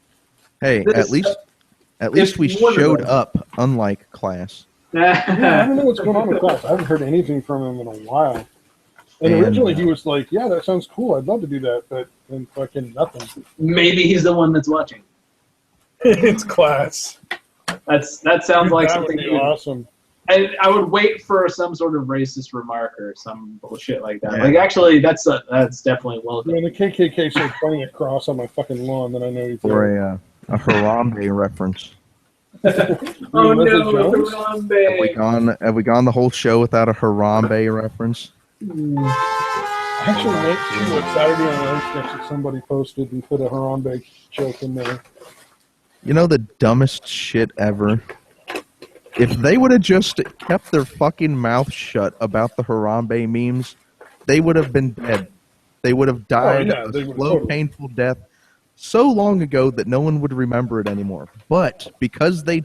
hey, at least we showed up, unlike class.
Yeah, I don't know what's going on with class. I haven't heard anything from him in a while. And originally he was like, "Yeah, that sounds cool. I'd love to do that," but then fucking nothing.
Maybe he's the one that's watching.
It's class.
That sounds like
that
something
would be awesome.
I would wait for some sort of racist remark or some bullshit like that. Like, actually, that's definitely welcome.
When the KKK starts playing a cross on my fucking lawn, then I know he's
for a Harambe reference.
Oh no, Harambe!
Have we gone the whole show without a Harambe reference?
Actually, make sure what Saturday Night Live sketch that somebody posted and put a Harambe joke in there.
You know the dumbest shit ever? If they would have just kept their fucking mouth shut about the Harambe memes, they would have been dead. They would have died a slow, painful death so long ago that no one would remember it anymore. But because they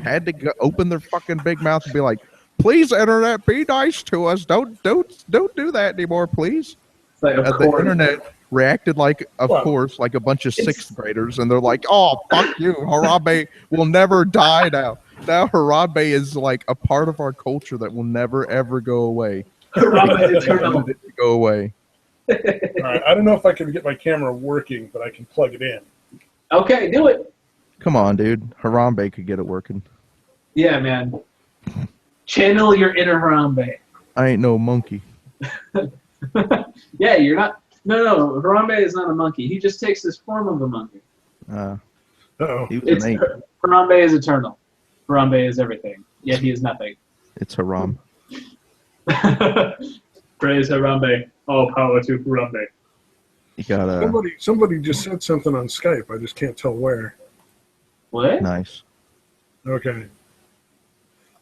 had to open their fucking big mouth and be like, "Please, internet, be nice to us. Don't do that anymore, please."
Like,
the internet reacted like, of course, like a bunch of 6th graders, and they're like, "Oh, fuck you, Harambe will never die now." Now Harambe is like a part of our culture that will never ever go away.
Harambe eternal.
It to go away.
All right, I don't know if I can get my camera working, but I can plug it in.
Okay, do it.
Come on, dude. Harambe could get it working.
Yeah, man. Channel your inner Harambe.
I ain't no monkey.
Yeah, you're not. No, Harambe is not a monkey. He just takes this form of a monkey.
Uh-oh.
Harambe is eternal. Harambe is everything. Yet he is nothing.
It's Haram.
Praise Harambe. All power to Harambe.
You gotta.
Somebody just said something on Skype. I just can't tell where.
What?
Nice.
Okay.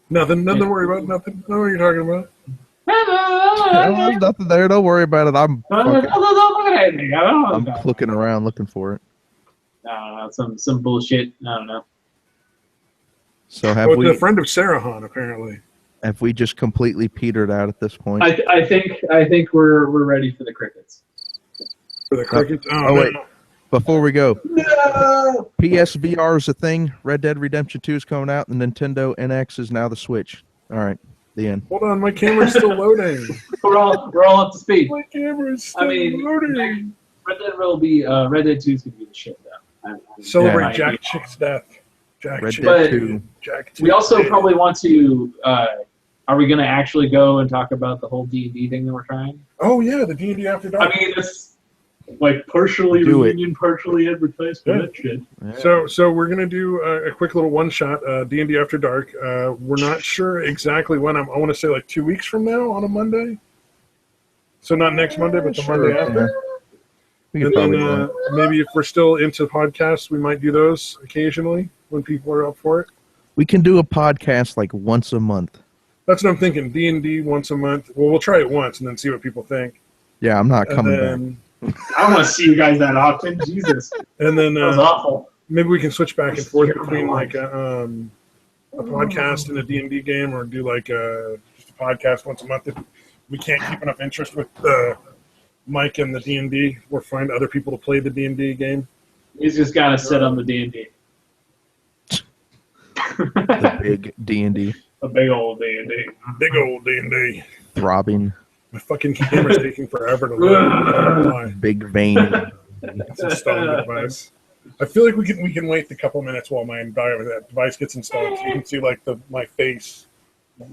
Nothing to worry about. Nothing. Know what you're talking about.
There's nothing there. Don't worry about it. I'm looking around looking for it.
No, some bullshit. I don't know.
So have we?
A friend of Sarahan, apparently.
Have we just completely petered out at this point?
I think we're ready for the crickets.
For the crickets?
Oh wait.
No.
Before we go,
No!
PSVR is a thing. Red Dead Redemption 2 is coming out. The Nintendo NX is now the Switch. All right, the end.
Hold on, my camera's still loading.
We're all up to speed.
My camera's still loading.
Red Dead will be Red Dead 2 is gonna be the shit though.
Celebrate Jack Chick's death.
Red Dead 2.
We also probably want to. Are we gonna actually go and talk about the whole D&D thing that we're trying?
Oh yeah, the D&D After Dark.
I mean, it's like partially reunion, partially advertisement. That shit.
Yeah. So we're gonna do a quick little one shot D&D After Dark. We're not sure exactly when. I want to say like 2 weeks from now on a Monday. So not next Monday, but the Monday after.
We
and then maybe if we're still into podcasts, we might do those occasionally when people are up for it.
We can do a podcast like once a month.
That's what I'm thinking. D&D once a month. Well, we'll try it once and then see what people think.
Yeah, I'm not coming back.
I don't want to see you guys that often. Jesus.
And then
that was awful.
Maybe we can switch back and forth between like a podcast and a D&D game, or do like just a podcast once a month. If we can't keep enough interest with Mike and the D&D, or find other people to play the D&D game.
He's just got to sit on the D&D.
The big D&D.
A big old D&D.
Big old D&D.
Throbbing.
My fucking camera's taking forever to load.
Big vein.
It's installed the device. I feel like we can wait the couple minutes while my device gets installed, so you can see like my face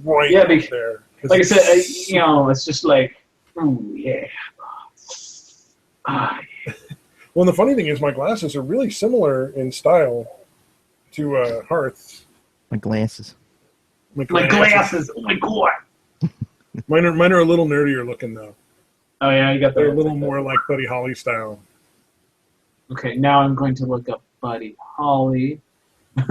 right there.
Like I said, it's just like, ooh yeah.
Well, the funny thing is, my glasses are really similar in style to Hearth's.
My glasses.
My glasses. Oh my god.
Mine are a little nerdier looking though.
Oh yeah, you got
They're a
the.
little more like Buddy Holly style.
Okay, now I'm going to look up Buddy Holly.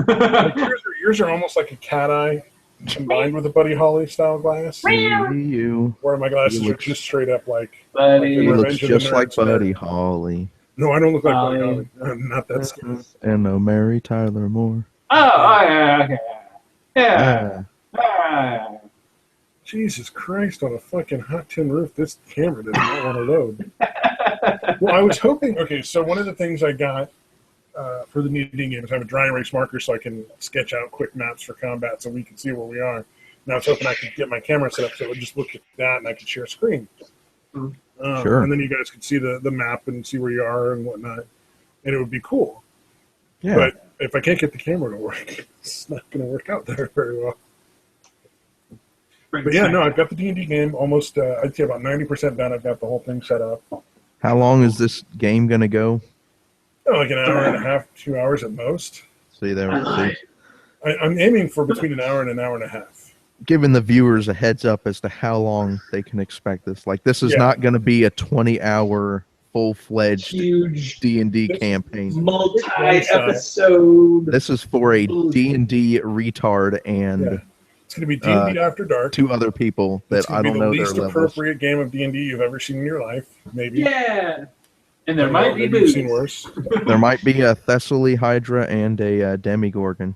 Like yours are almost like a cat eye combined with a Buddy Holly style glass.
You.
Where my glasses
You
are just straight up like
Buddy.
in
He looks
Revenge of the
just like
Nerds.
Buddy Holly.
No, I don't look like Buddy
Holly.
Holly. I'm not that skinny.
And no Mary Tyler Moore.
Oh yeah, okay. Yeah.
Ah.
Ah.
Jesus Christ, on a fucking hot tin roof, this camera does not want to load. Well, I was hoping, okay, so one of the things I got for the D&D game is I have a dry erase marker so I can sketch out quick maps for combat so we can see where we are. And I was hoping I could get my camera set up so it would just look at that and I could share a screen.
Sure.
And then you guys could see the map and see where you are and whatnot. And it would be cool.
Yeah.
But if I can't get the camera to work, it's not going to work out there very well. But yeah, no, I've got the D&D game almost, I'd say about 90% done. I've got the whole thing set up.
How long is this game going to go?
Oh, like an hour and a half, 2 hours at most.
See, there.
I
I'm aiming for between an hour and a half.
Giving the viewers a heads up as to how long they can expect this. Like, this is not going to be a 20-hour full-fledged
huge
D&D campaign.
multi-episode.
This is for a D&D retard and
Yeah. It's going to be D&D After Dark.
2 other people
It's
that I
gonna
don't know
be the
their
least
levels.
appropriate game of D&D you've ever seen in your life, maybe.
Yeah. And there might be
maybe you've
booze.
seen worse.
There might be a Thessaly Hydra and a Demigorgon.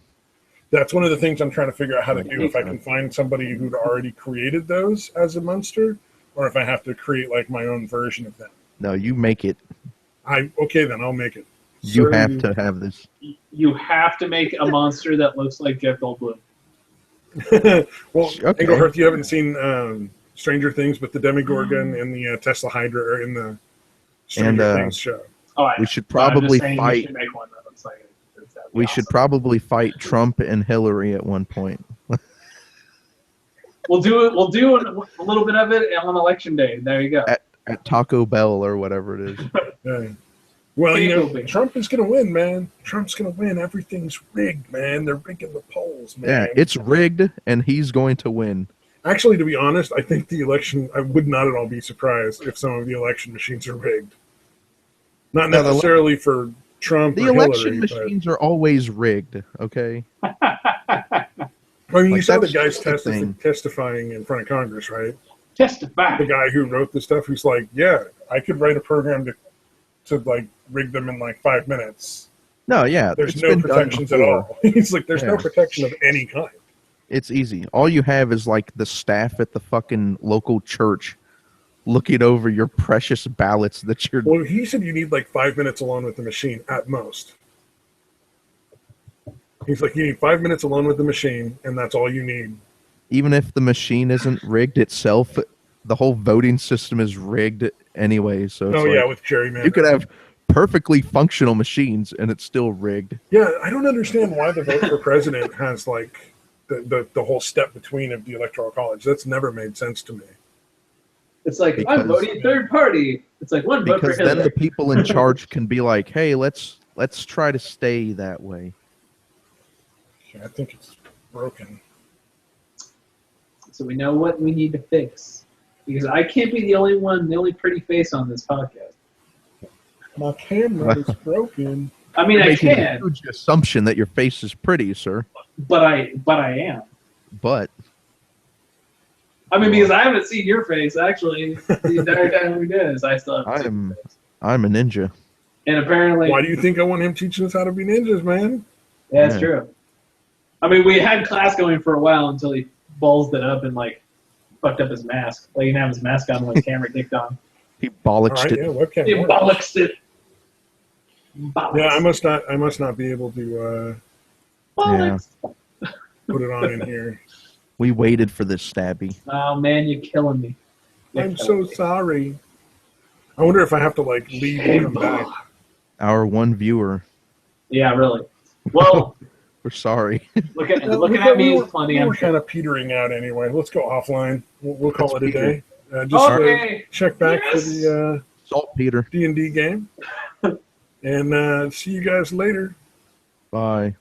That's one of the things I'm trying to figure out how to do. If I can find somebody who'd already created those as a monster, or if I have to create like my own version of them.
No, you make it.
Okay, then I'll make it.
You have to have this.
You have to make a monster that looks like Jeff Goldblum.
Well,
Okay.
Engelhart, you haven't seen Stranger Things, but the Demigorgon and the Tesla Hydra are in the Stranger Things show.
Oh,
We should probably
I'm just saying
fight.
We should make one that looks like it. That'd be
We should
awesome.
probably fight Trump and Hillary at one point.
We'll do it. We'll do a little bit of it on election day. There you go.
At Taco Bell or whatever it is.
Yeah. Well, you know,
Big.
Trump is going to win, man. Trump's going to win. Everything's rigged, man. They're rigging the polls, man.
Yeah, it's rigged, and he's going to win.
Actually, to be honest, I think the election, I would not at all be surprised if some of the election machines are rigged. Not
No,
necessarily for Trump
The
or
election
Hillary,
machines are always rigged, okay?
but I mean, you
like,
saw the
that's
guys
the thing.
testifying in front of Congress, right?
Testify.
The guy who wrote the stuff who's like, yeah, I could write a program to like rig them in like 5 minutes.
No, yeah.
There's
it's
no
been done
protections at
before.
all. He's like, there's no
Yeah.
protection of any kind.
It's easy. All you have is like the staff at the fucking local church looking over your precious ballots that you're.
Well, he said you need like 5 minutes alone with the machine at most. He's like, you need 5 minutes alone with the machine, and that's all you need.
Even if the machine isn't rigged itself, the whole voting system is rigged anyway. So it's
Yeah,
like,
with gerrymandering.
you could have perfectly functional machines and it's still rigged.
Yeah, I don't understand why the vote for president has like the whole step between of the electoral college. That's never made sense to me.
It's like
Because-
I'm voting third party. It's like one vote for
Because then
Hillary.
the people in charge can be like, "Hey, let's try to stay that way."
I think it's broken.
So we know what we need to fix. Because I can't be the only pretty face on this podcast.
My camera is broken.
I mean, I
Making a
can,
huge assumption that your face is pretty, sir.
but I am.
But
I mean, because I haven't seen your face actually the entire time we did this. I still haven't seen your face.
I'm a ninja.
And apparently,
Why do you think I want him teaching us how to be ninjas, man?
yeah, it's
Yeah.
true. I mean, we had class going for a while until he ballsed it up and like fucked up his mask. Like he didn't have his mask on when the camera kicked on.
He
All
bollocksed
right,
it.
yeah, webcam
He
works.
bollocksed it. Bollocks.
Yeah, I must not be able to
Bollocks.
put it on in here.
We waited for this stabby.
Oh man, you're killing me. You're
I'm
killing
so
me.
sorry. I wonder if I have to like leave and come back.
Our one viewer.
Yeah, really. Well,
We're sorry.
looking at me is funny.
We
I'm
were
sure.
kind of petering out anyway. Let's go offline. We'll call it a day. Just
Okay.
check back
Yes.
for the
Saltpeter.
D&D game. And see you guys later.
Bye.